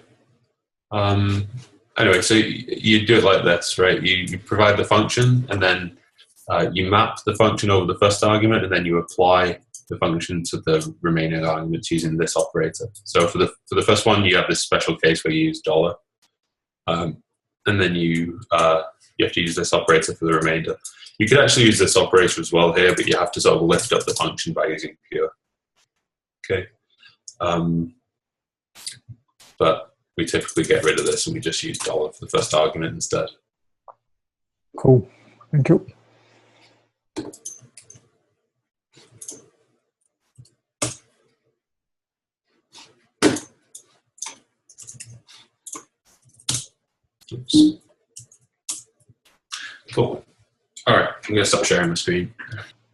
Speaker 2: Anyway, so you do it like this, right? You provide the function, and then you map the function over the first argument, and then you apply the function to the remaining arguments using this operator. So for the first one, you have this special case where you use $, and then you have to use this operator for the remainder. You could actually use this operator as well here, but you have to sort of lift up the function by using pure. Okay. But we typically get rid of this and we just use $, for the first argument instead.
Speaker 1: Cool. Thank you.
Speaker 2: Oops. Cool. All right, I'm going to stop sharing my screen.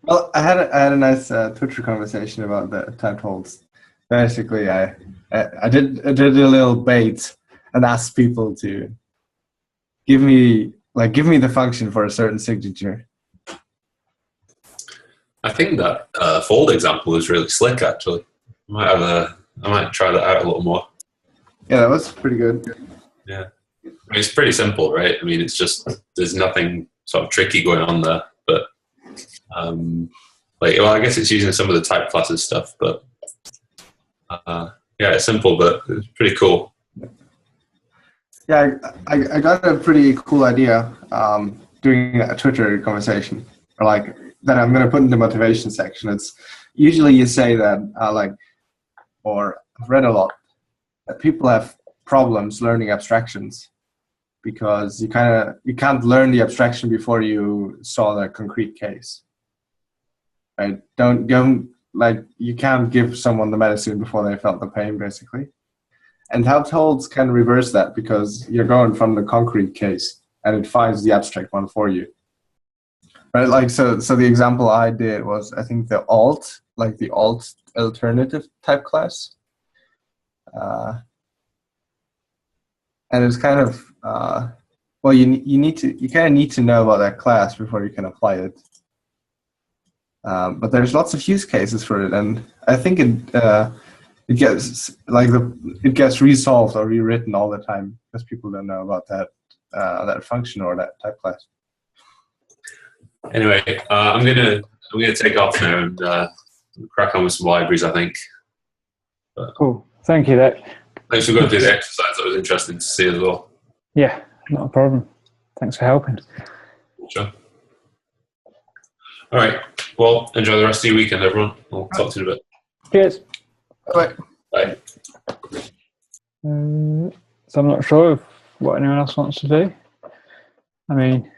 Speaker 3: Well, I had a nice Twitter conversation about the typed holds. Basically, I did a little bait and asked people to give me the function for a certain signature.
Speaker 2: I think that fold example is really slick. Actually, I might try that out a little more.
Speaker 3: Yeah, that was pretty good.
Speaker 2: Yeah, I mean, it's pretty simple, right? I mean, it's just there's nothing sort of tricky going on there, but I guess it's using some of the type classes stuff, but. Yeah, it's simple, but it's pretty cool.
Speaker 3: Yeah, I got a pretty cool idea doing a Twitter conversation, or that I'm going to put in the motivation section. It's usually you say that or I've read a lot that people have problems learning abstractions because you can't learn the abstraction before you saw the concrete case. Right? You can't give someone the medicine before they felt the pain, basically. And typed holds can reverse that because you're going from the concrete case and it finds the abstract one for you. Right? So the example I did was, I think the alt alternative type class. And it's kind of, well, you kind of need to know about that class before you can apply it. But there's lots of use cases for it, and I think it gets resolved or rewritten all the time because people don't know about that function or that type class.
Speaker 2: Anyway, I'm gonna take off now and crack on with some libraries, I think.
Speaker 1: Cool. Thank you.
Speaker 2: Thanks for going through the exercise. That was interesting to see as well.
Speaker 1: Yeah, not a problem. Thanks for helping.
Speaker 2: Sure. All right. Well, enjoy the rest of your weekend, everyone. I'll talk to you in a bit.
Speaker 1: Cheers.
Speaker 3: Bye.
Speaker 2: Bye.
Speaker 1: So I'm not sure what anyone else wants to do. I mean,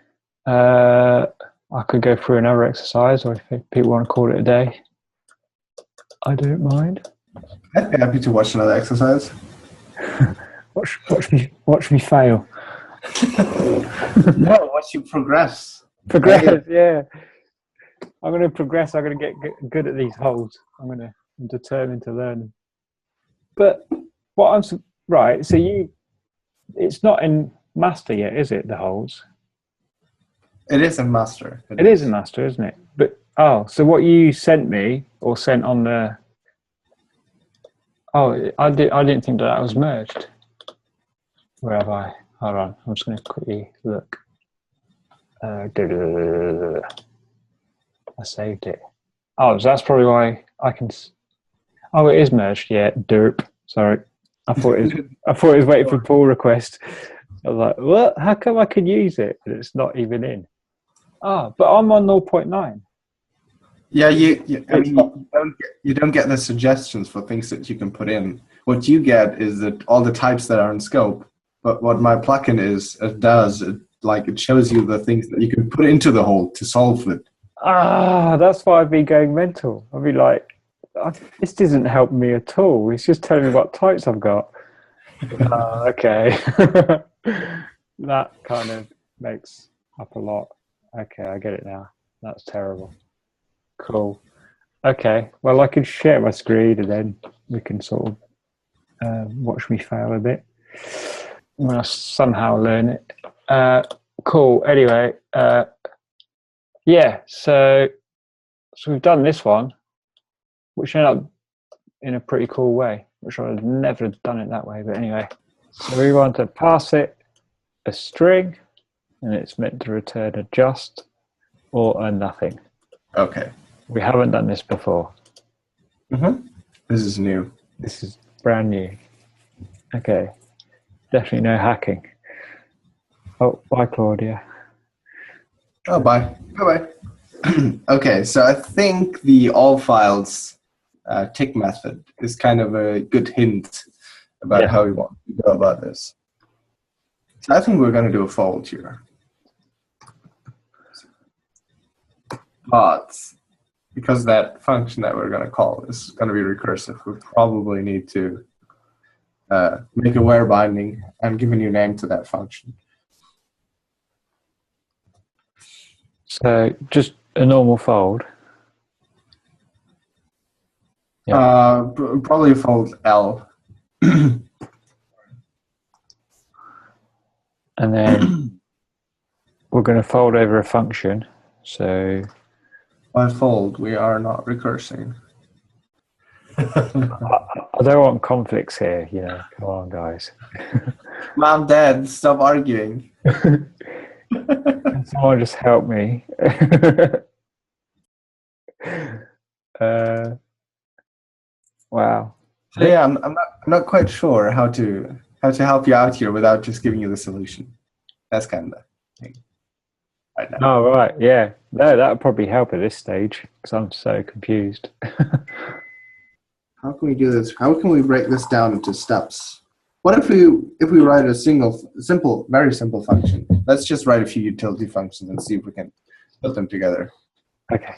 Speaker 1: I could go through another exercise, or if people want to call it a day, I don't mind.
Speaker 3: I'd be happy to watch another exercise.
Speaker 1: watch me fail.
Speaker 3: No, watch you progress.
Speaker 1: Progress, yeah. I'm going to progress. I'm going to get good at these holes. I'm determined to learn them. But right. So it's not in master yet, is it? The holes.
Speaker 3: It is in master.
Speaker 1: It is in master, isn't it? But so what you sent me or sent on the? Oh, I didn't think that was merged. Where have I? Hold on. I'm just going to quickly look. I saved it. Oh, so that's probably why I can. Oh, it is merged. Yeah, derp. Sorry, I thought it was waiting for pull request. I was like, what? How come I could use it? But it's not even in. But I'm on 0.9. Yeah,
Speaker 3: you don't get the suggestions for things that you can put in. What you get is that all the types that are in scope. But what my plugin it shows you the things that you can put into the hole to solve it.
Speaker 1: That's why I'd be going mental. I'd be like, this isn't helping me at all. It's just telling me what types I've got. Okay. That kind of makes up a lot. Okay, I get it now. That's terrible. Cool. Okay, well, I can share my screen and then we can sort of watch me fail a bit when I somehow learn it. Cool. Anyway, yeah, so we've done this one, which ended up in a pretty cool way, which I would have never done it that way. But anyway, so we want to pass it a string, and it's meant to return a just or a nothing.
Speaker 3: Okay.
Speaker 1: We haven't done this before.
Speaker 3: Mm-hmm. This is new.
Speaker 1: This is brand new. Okay. Definitely no hacking. Oh, bye, Claudia.
Speaker 3: Oh, bye. Bye-bye. Okay, so I think the all files tick method is kind of a good hint about how we want to go about this. So I think we're going to do a fold here. But because that function that we're going to call is going to be recursive, we probably need to make a where binding and give a new name to that function.
Speaker 1: So just a normal fold.
Speaker 3: Probably fold L.
Speaker 1: And then we're going to fold over a function. So
Speaker 3: by fold, we are not recursing.
Speaker 1: I don't want conflicts here. Come on, guys.
Speaker 3: Mom, Dad, stop arguing.
Speaker 1: Can someone just help me? Wow.
Speaker 3: So yeah, I'm not quite sure how to help you out here without just giving you the solution. That's kind of the thing right now.
Speaker 1: Oh, right. Yeah. No, that would probably help at this stage because I'm so confused.
Speaker 3: How can we do this? How can we break this down into steps? What if we write a very simple function? Let's just write a few utility functions and see if we can put them together.
Speaker 1: Okay.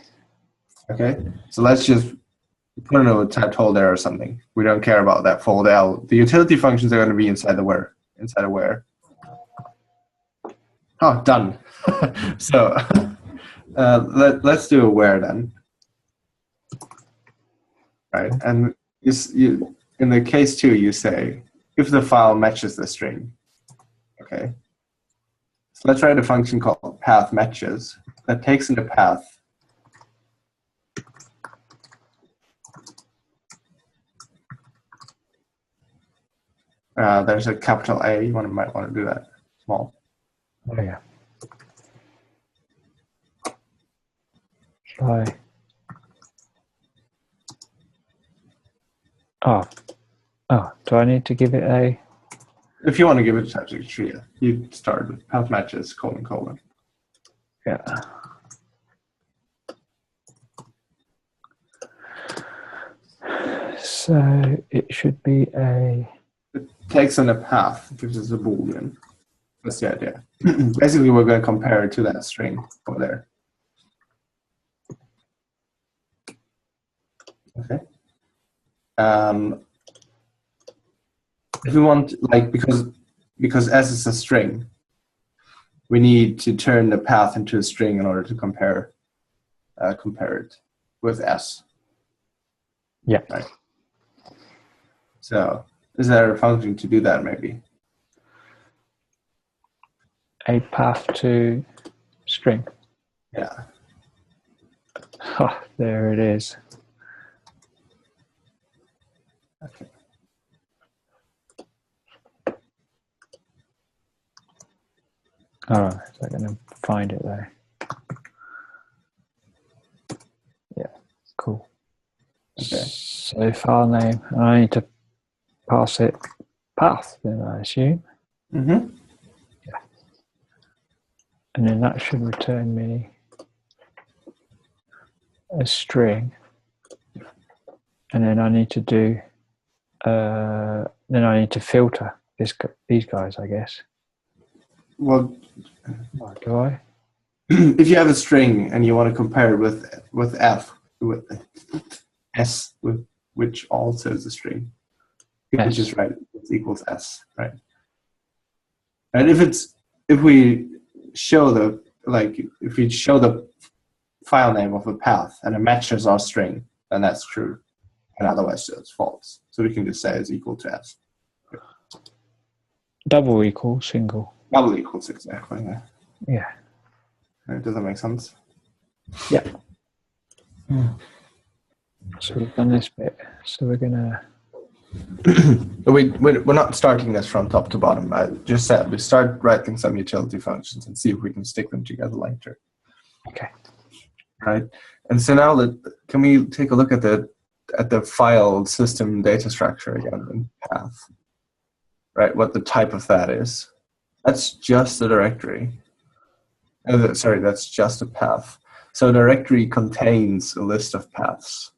Speaker 3: Okay. So let's just put in a typed hole there or something. We don't care about that fold L. The utility functions are going to be inside the where. Inside a where. Oh, done. So let's do a where then. Right, and you in the case 2, you say if the file matches the string. Okay. let's write a function called path matches that takes in the path there's a capital A. You might want to do that small.
Speaker 1: Oh yeah. Try. Oh, do I need to give it a?
Speaker 3: If you want to give it a subject tree, you start with path matches : :
Speaker 1: Yeah. So it should be a.
Speaker 3: It takes in a path, gives us a boolean. That's the idea. Basically, we're going to compare it to that string over there. Okay. If we want, like, because S is a string, we need to turn the path into a string in order to compare it with S.
Speaker 1: Yeah.
Speaker 3: Right. So, is there a function to do that? Maybe
Speaker 1: A path to string.
Speaker 3: Yeah.
Speaker 1: Oh, there it is.
Speaker 3: Okay.
Speaker 1: Oh, is that going to find it there? Yeah, cool.
Speaker 3: Okay.
Speaker 1: So file name, I need to pass it path, then I assume.
Speaker 3: Mm-hmm.
Speaker 1: Yeah. And then that should return me a string. And then I need to do, then I need to filter these guys, I guess.
Speaker 3: Well,
Speaker 1: Or do I?
Speaker 3: if you have a string and you want to compare it with F, with S, with which also is a string, you can just write it equals S, right? And if we show the file name of a path and it matches our string, then that's true, and otherwise it's false. So we can just say it's equal to S.
Speaker 1: Double equals single.
Speaker 3: Double equals, exactly.
Speaker 1: Yeah.
Speaker 3: Does that make sense?
Speaker 1: Yeah. So we've done this bit. So we're gonna.
Speaker 3: We're not starting this from top to bottom. I just said we start writing some utility functions and see if we can stick them together later.
Speaker 1: Okay.
Speaker 3: Right. And so now can we take a look at the file system data structure again in path? Right. What the type of that is. That's just a directory. Sorry, that's just a path. So a directory contains a list of paths.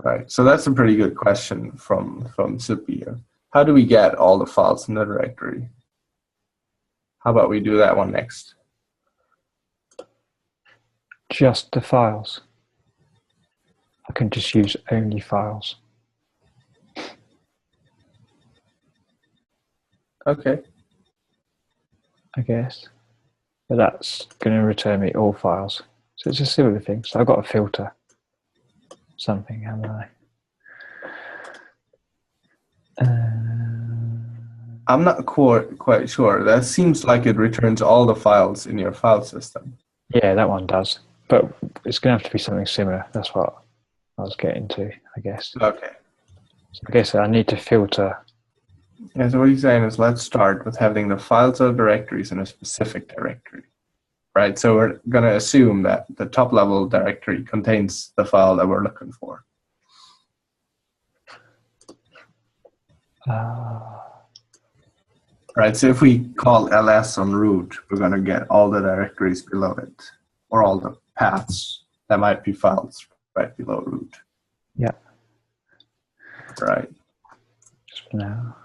Speaker 3: Right. So that's a pretty good question from Sippy here. How do we get all the files in the directory? How about we do that one next?
Speaker 1: Just the files. I can just use only files.
Speaker 3: Okay.
Speaker 1: I guess. But that's going to return me all files. So it's a similar thing. So I've got to filter something, haven't I?
Speaker 3: I'm not quite sure. That seems like it returns all the files in your file system.
Speaker 1: Yeah, that one does. But it's going to have to be something similar. That's what I was getting to, I guess.
Speaker 3: Okay.
Speaker 1: So I guess I need to filter.
Speaker 3: Yeah, so what he's saying is let's start with having the files or directories in a specific directory. Right, so we're going to assume that the top level directory contains the file that we're looking for. Right, so if we call ls on root, we're going to get all the directories below it, or all the paths that might be files right below root.
Speaker 1: Yeah.
Speaker 3: Right.
Speaker 1: Just for now.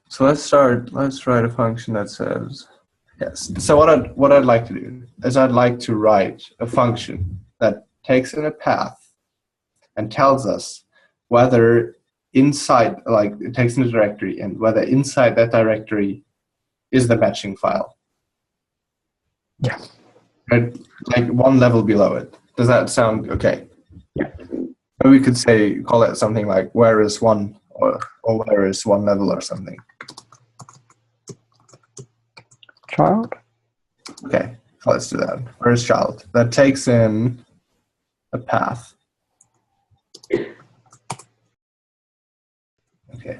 Speaker 3: So let's write a function that says, yes. So what I'd like to do is I'd like to write a function that takes in a path and tells us whether inside, like it takes in a directory and whether inside that directory is the matching file.
Speaker 1: Yeah.
Speaker 3: Right? Like one level below it. Does that sound okay?
Speaker 1: Yeah.
Speaker 3: we could say, call it something like where is one, or where is one level or something.
Speaker 1: Child?
Speaker 3: Okay, let's do that. Where is child? That takes in a path. Okay.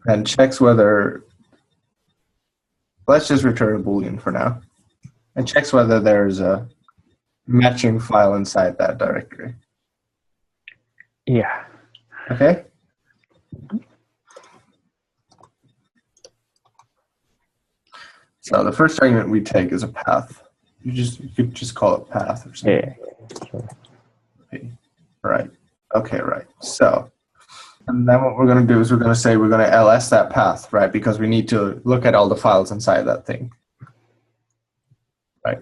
Speaker 3: And checks whether, let's just return a Boolean for now, and checks whether there's a matching file inside that directory.
Speaker 1: Yeah.
Speaker 3: Okay? So the first argument we take is a path. You could just call it path or something.
Speaker 1: Yeah.
Speaker 3: Okay. Right. Okay, right. So, and then what we're going to do is we're going to say we're going to ls that path, right? Because we need to look at all the files inside that thing. Right.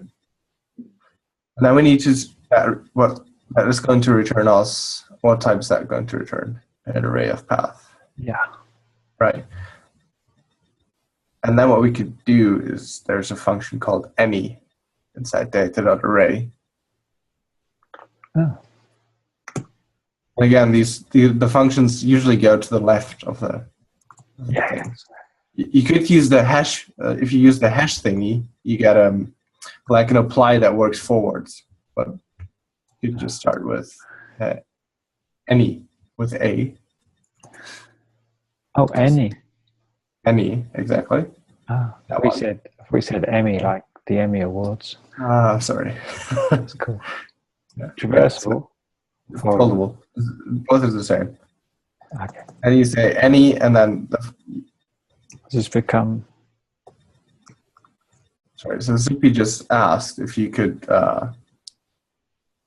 Speaker 3: And then we need to, what that is going to return us, what type is that going to return? An array of path.
Speaker 1: Yeah.
Speaker 3: Right. And then what we could do is there's a function called any inside data.array.
Speaker 1: Oh.
Speaker 3: And again, the functions usually go to the left of the things. You could use the hash. If you use the hash thingy, you get like an apply that works forwards. But you just start with any with a.
Speaker 1: Oh, any.
Speaker 3: Any, exactly.
Speaker 1: Oh, we said Emmy, like the Emmy Awards.
Speaker 3: Ah, sorry.
Speaker 1: That's cool.
Speaker 3: Yeah.
Speaker 1: Traversable.
Speaker 3: Foldable. Both are the same.
Speaker 1: Okay.
Speaker 3: And you say any, and then
Speaker 1: Does become?
Speaker 3: Sorry. So Zippy just asked if you could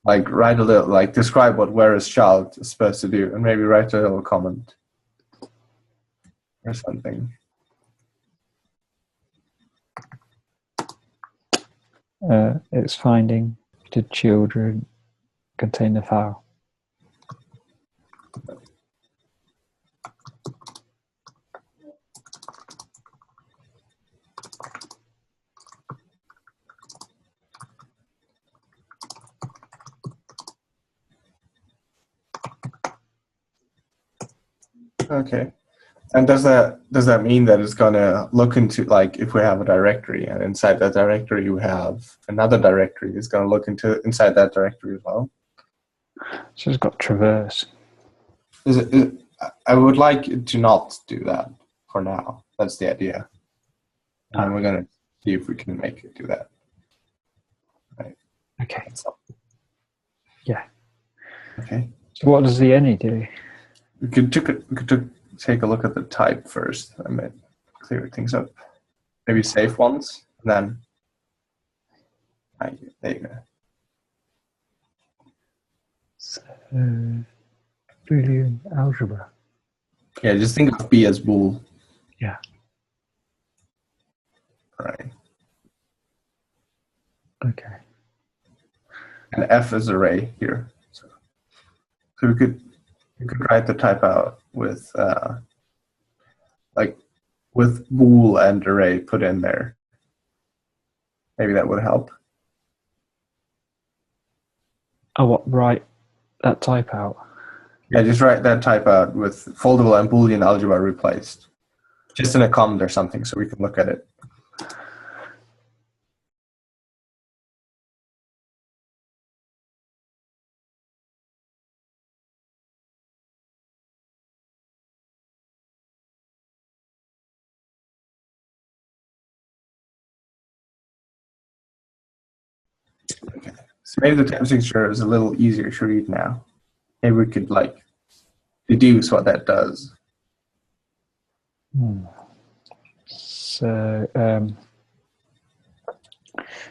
Speaker 3: like write a little, like describe what where is child is supposed to do, and maybe write a little comment or something.
Speaker 1: It's finding the children contain the file.
Speaker 3: Okay. And does that mean that it's gonna look into, like, if we have a directory and inside that directory we have another directory, it's gonna look into inside that directory as well?
Speaker 1: So it's got traverse.
Speaker 3: I would like it to not do that for now. That's the idea. And we're gonna see if we can make it do that. Right.
Speaker 1: Okay.
Speaker 3: So,
Speaker 1: Yeah.
Speaker 3: okay.
Speaker 1: So what does the any do?
Speaker 3: We could take a look at the type first. I might clear things up. Maybe save once, and then there you go.
Speaker 1: So, Boolean algebra.
Speaker 3: Yeah, just think of B as bool.
Speaker 1: Yeah.
Speaker 3: Right.
Speaker 1: Okay.
Speaker 3: And F is array here. So we could write the type out with like with bool and array put in there. Maybe that would help.
Speaker 1: Oh, what? Write that type out.
Speaker 3: Yeah, just write that type out with foldable and Boolean algebra replaced. Just in a comment or something so we can look at it. Okay. So maybe the type signature is a little easier to read now. Maybe we could like deduce what that does.
Speaker 1: So,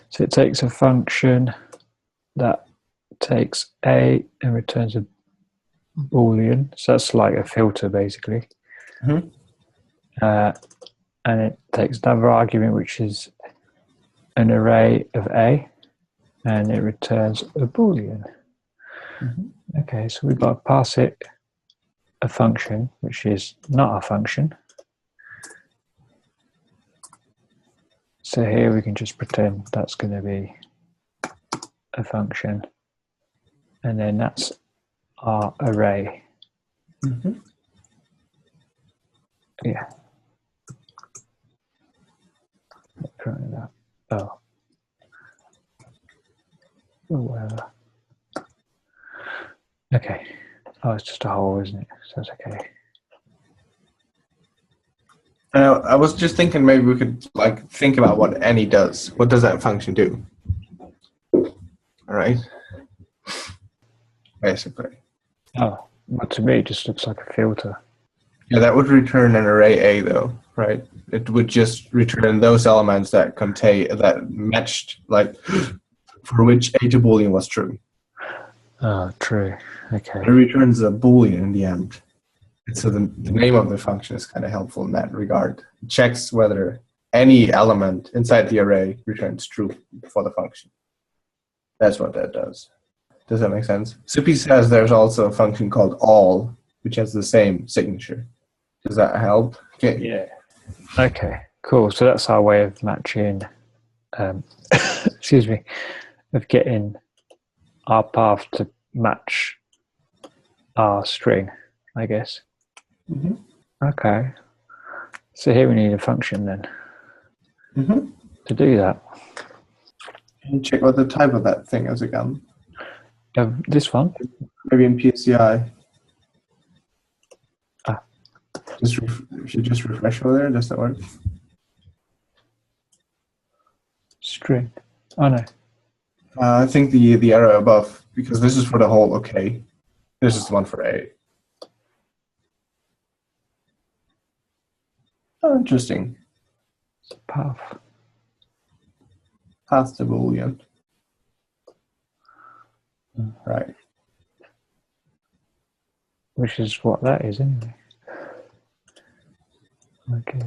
Speaker 1: so it takes a function that takes A and returns a Boolean. So that's like a filter, basically.
Speaker 3: Mm-hmm.
Speaker 1: And it takes another argument, which is an array of A, and it returns a Boolean. Mm-hmm. Okay, so we've got to pass it a function, which is not a function. So here we can just pretend that's going to be a function, and then that's our array.
Speaker 3: Mm-hmm.
Speaker 1: Yeah. Oh. Or whatever. Okay. Oh, it's just a hole, isn't it? So that's okay.
Speaker 3: I was just thinking maybe we could like think about what any does. What does that function do? All right. Basically.
Speaker 1: Oh, well, to me, it just looks like a filter.
Speaker 3: Yeah, that would return an array A though, right? It would just return those elements that contain that matched, like for which A to Boolean was true.
Speaker 1: Oh, true. Okay.
Speaker 3: It returns a Boolean in the end. So the name of the function is kind of helpful in that regard. It checks whether any element inside the array returns true for the function. That's what that does. Does that make sense? Sippy says there's also a function called all, which has the same signature. Does that help? Okay.
Speaker 1: Yeah. Okay, cool. So that's our way of matching, excuse me, of getting our path to match our string, I guess.
Speaker 3: Mm-hmm.
Speaker 1: Okay. So here we need a function then to do that.
Speaker 3: Can you check what the type of that thing is again?
Speaker 1: This one?
Speaker 3: Maybe in PSCI.
Speaker 1: Ah.
Speaker 3: If you just refresh over there, does that work?
Speaker 1: String. Oh no.
Speaker 3: I think the arrow above, because this is for the whole okay. This is the one for A. Oh, interesting.
Speaker 1: Path.
Speaker 3: Path to Boolean. Right.
Speaker 1: Which is what that is anyway. Okay.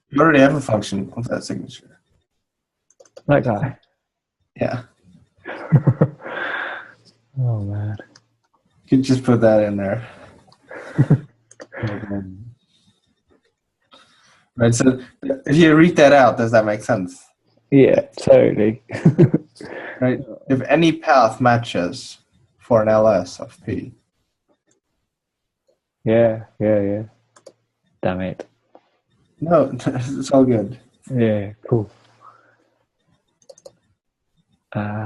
Speaker 3: You already have a function of that signature.
Speaker 1: That guy.
Speaker 3: Yeah.
Speaker 1: Oh man.
Speaker 3: You could just put that in there. Right, so if you read that out, does that make sense?
Speaker 1: Yeah, totally.
Speaker 3: Right? If any path matches for an LS of P.
Speaker 1: Yeah. Damn it.
Speaker 3: No, it's all good.
Speaker 1: Yeah, cool.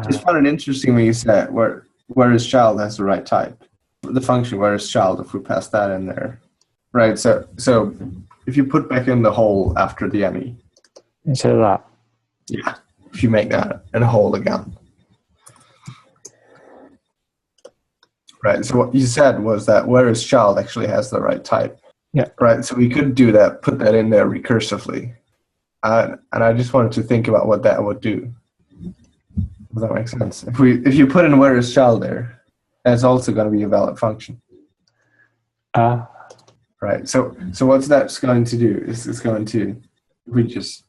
Speaker 3: Just found it interesting when you said where is child has the right type. The function where is child, if we pass that in there. Right, so if you put back in the hole after the any.
Speaker 1: Instead of that.
Speaker 3: Yeah, if you make that a hole again. Right, so what you said was that where is child actually has the right type.
Speaker 1: Yeah.
Speaker 3: Right, so we could do that, put that in there recursively. And I just wanted to think about what that would do. Does that make sense? If you put in where is child there, that's also going to be a valid function. Right. So what's that's going to do is it's going to if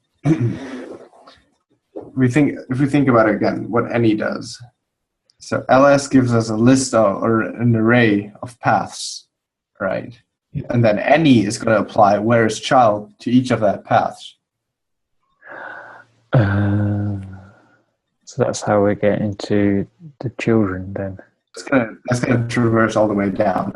Speaker 3: we think about it again, what any does. So ls gives us a list of, or an array of paths, right? Yeah. And then any is going to apply where is child to each of that paths.
Speaker 1: So that's how we get into the children then.
Speaker 3: That's gonna traverse all the way down.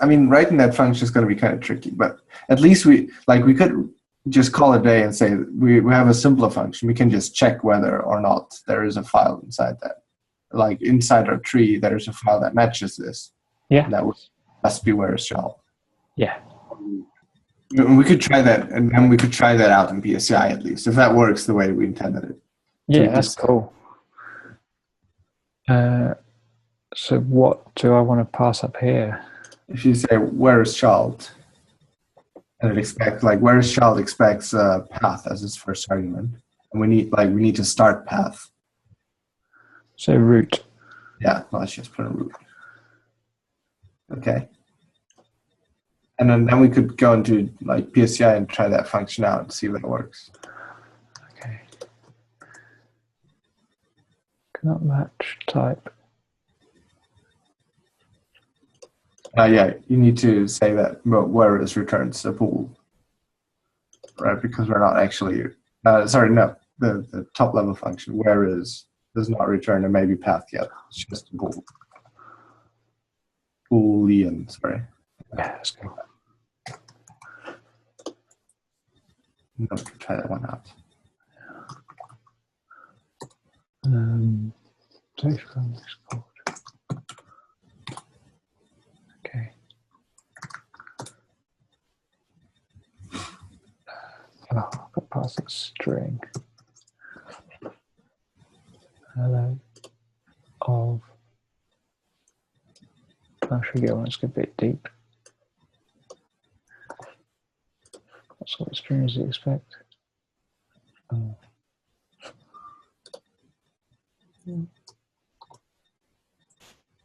Speaker 3: I mean, writing that function is going to be kind of tricky, but at least we could just call it a day and say we have a simpler function. We can just check whether or not there is a file inside that. Like inside our tree, there's a file that matches this.
Speaker 1: Yeah.
Speaker 3: And that must be where is child.
Speaker 1: Yeah.
Speaker 3: We could try that, and then we could try that out in PSCI at least, if that works the way we intended it.
Speaker 1: Yeah, that's cool. So what do I want to pass up here?
Speaker 3: If you say where is child, and it expects where is child expects path as its first argument, and we need to start path.
Speaker 1: So root.
Speaker 3: Yeah, let's just put a root. Okay. And then we could go into PSCI and try that function out and see if it works.
Speaker 1: Okay. Cannot match type.
Speaker 3: Yeah, you need to say that where is returns a bool, right? Because we're not actually, the top level function, where is does not return a maybe path yet. It's just a Boolean, sorry.
Speaker 1: Yeah, that's cool.
Speaker 3: No, try that one out.
Speaker 1: Okay. Oh, I've got past that string. Hello. Of. I should get one that's a bit deep. What sort of string does it expect? Oh.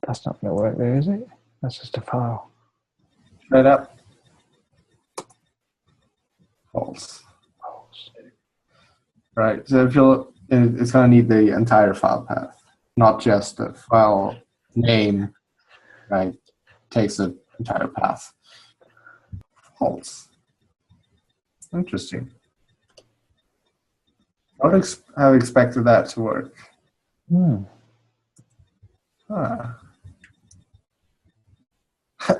Speaker 1: That's not going to work there, is it? That's just a file.
Speaker 3: Try that. False.
Speaker 1: False.
Speaker 3: Right. So if you'll, it's going to need the entire file path, not just the file name. Right. Takes the entire path. False. Interesting. I would have expected that to work. Huh.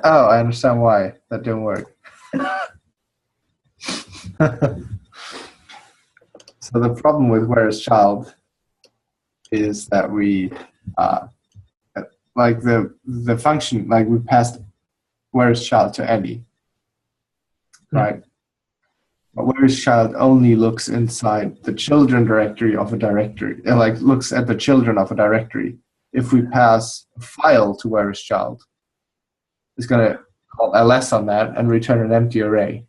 Speaker 3: Oh, I understand why that didn't work. So the problem with where is child is that we like the function, like we passed where is child to any, right? But where is child only looks inside the children directory of a directory. It like looks at the children of a directory. If we pass a file to where is child, it's going to call ls on that and return an empty array.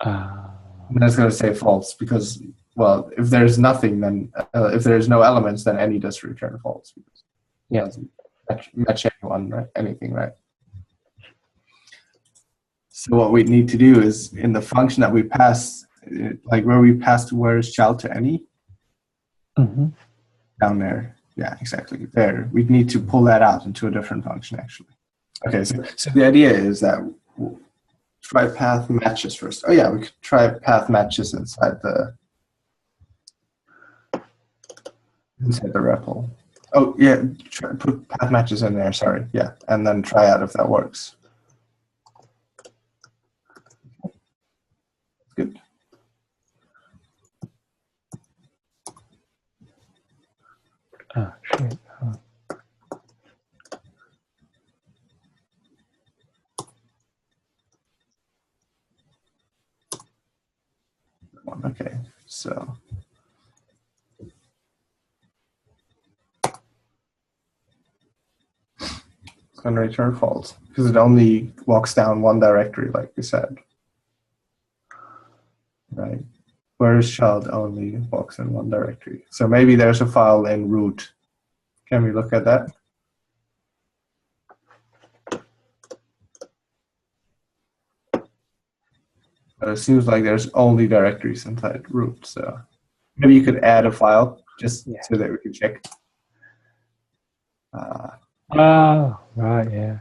Speaker 3: And that's going to say false because, well, if there's nothing, then if there's no elements, then any does return false. Because it doesn't match anyone, right? Anything, right? So what we need to do is in the function that we pass, like where we pass to where is child to any, down there. Yeah, exactly. There. We need to pull that out into a different function, actually. Okay, so the idea is that we'll try path matches first. Oh yeah, we could try path matches inside the REPL. Oh yeah, put path matches in there, sorry. Yeah, and then try out if that works. Good.
Speaker 1: Oh, shit. Oh.
Speaker 3: Okay, so it's going to return false because it only walks down one directory, like we said. Right? Where is child only walks in one directory. So maybe there's a file in root. Can we look at that? But it seems like there's only directories inside root. So maybe you could add a file just so that we can check.
Speaker 1: Oh, right, yeah.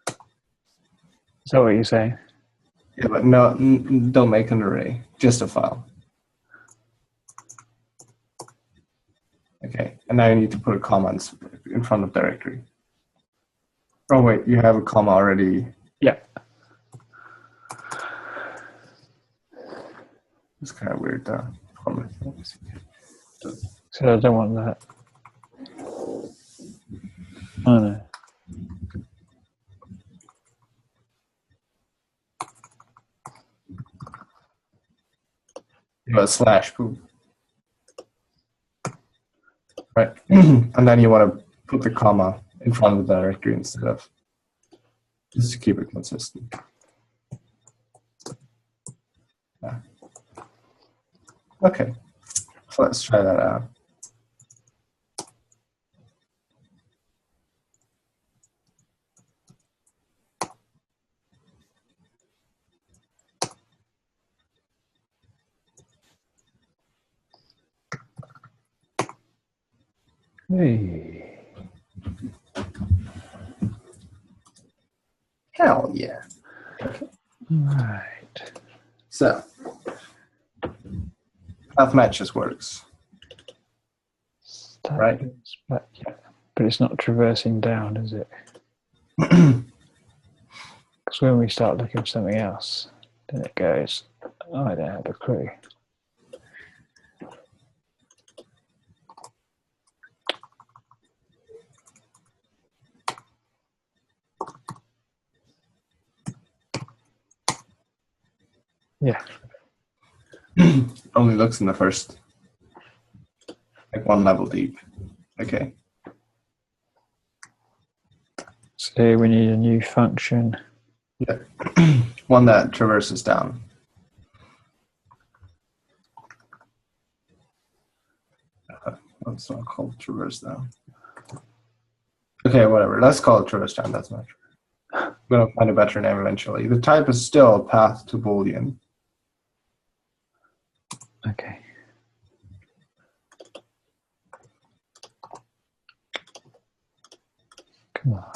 Speaker 1: Is that what you're saying?
Speaker 3: Yeah, but no, don't make an array, just a file. Okay, and now you need to put a comma in front of directory. Oh wait, you have a comma already.
Speaker 1: Yeah.
Speaker 3: It's kind of weird though.
Speaker 1: So I don't want that. Oh no.
Speaker 3: But slash poop. Right. And then you want to put the comma in front of the directory instead of, just to keep it consistent. Yeah. Okay. So let's try that out.
Speaker 1: Hey.
Speaker 3: Hell yeah. Okay.
Speaker 1: Right.
Speaker 3: So, path matches works. Right.
Speaker 1: But, yeah, but it's not traversing down, is it? Because when we start looking for something else, then it goes, oh, I don't have a clue. Yeah.
Speaker 3: Only looks in the first, like one level deep. Okay.
Speaker 1: So we need a new function.
Speaker 3: Yeah. One that traverses down. That's not called traverse down. Okay, whatever. Let's call it traverse down. That's not true. I'm going to find a better name eventually. The type is still path to Boolean.
Speaker 1: Okay. Come on.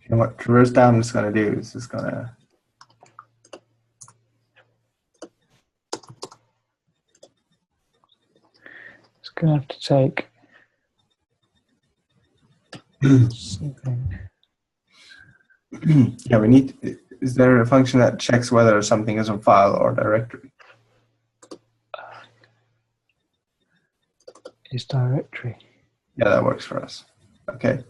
Speaker 3: And what traverse down is going to do is it's going to
Speaker 1: Gonna have to take something.
Speaker 3: yeah, we need. Is there a function that checks whether something is a file or directory?
Speaker 1: Is directory.
Speaker 3: Yeah, that works for us. Okay.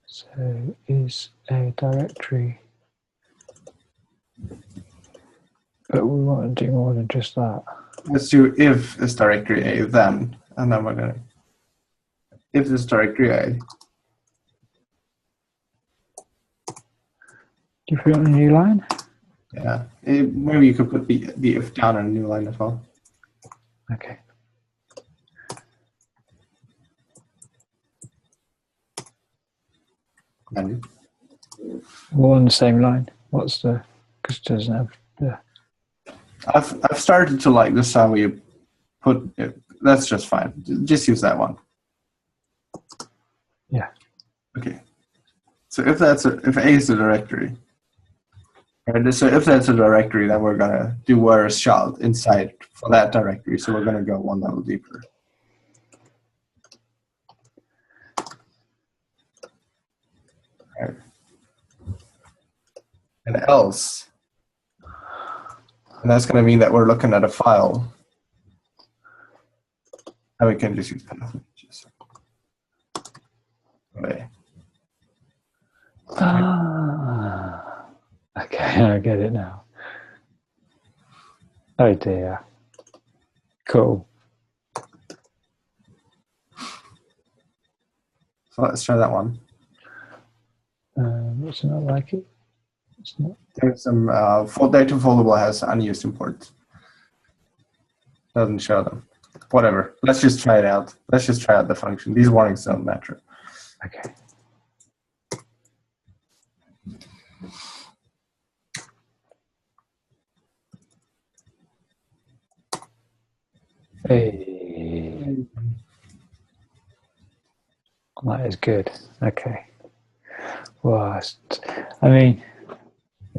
Speaker 3: So
Speaker 1: is a directory. But we want to do more than just that.
Speaker 3: let's do if this directory A, then, and then we're going to, if this directory A,
Speaker 1: Do you put it on a new line?
Speaker 3: yeah, maybe you could put the if down in a new line as well.
Speaker 1: Okay.
Speaker 3: And
Speaker 1: All on the same line. What's the, because it doesn't have the,
Speaker 3: I've started to like this how we put it. That's just fine. Just use that one.
Speaker 1: yeah.
Speaker 3: Okay. So if A is a directory, right, so if that's a directory, then we're gonna do where is child inside for that directory. So we're gonna go one level deeper. Right. And else, and that's gonna mean that we're looking at a file. And we can just use path images. Okay.
Speaker 1: Ah, okay, I get it now. Oh dear. Cool.
Speaker 3: So let's try that one.
Speaker 1: It's not like it. It's not.
Speaker 3: There's some data foldable has unused imports. Doesn't show them. Whatever. Let's just try it out. Let's just try out the function. These warnings don't matter.
Speaker 1: Okay. Hey. That is good. Okay. Well, I mean,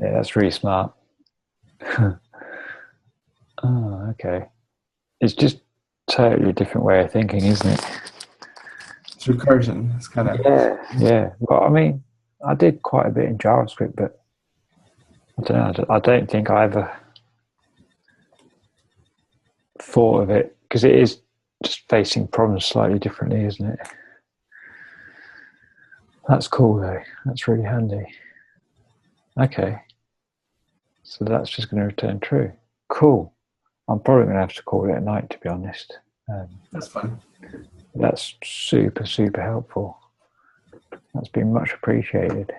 Speaker 1: yeah, that's really smart. Oh, okay. It's just totally different way of thinking, isn't it?
Speaker 3: It's recursion. It's kind of
Speaker 1: Yeah. Well, I mean, I did quite a bit in JavaScript, but I don't know. I don't think I ever thought of it because it is just facing problems slightly differently, isn't it? That's cool though. That's really handy. Okay. So that's just going to return true. Cool. I'm probably going to have to call it at night, to be honest.
Speaker 3: that's fun.
Speaker 1: That's super, super helpful. That's been much appreciated.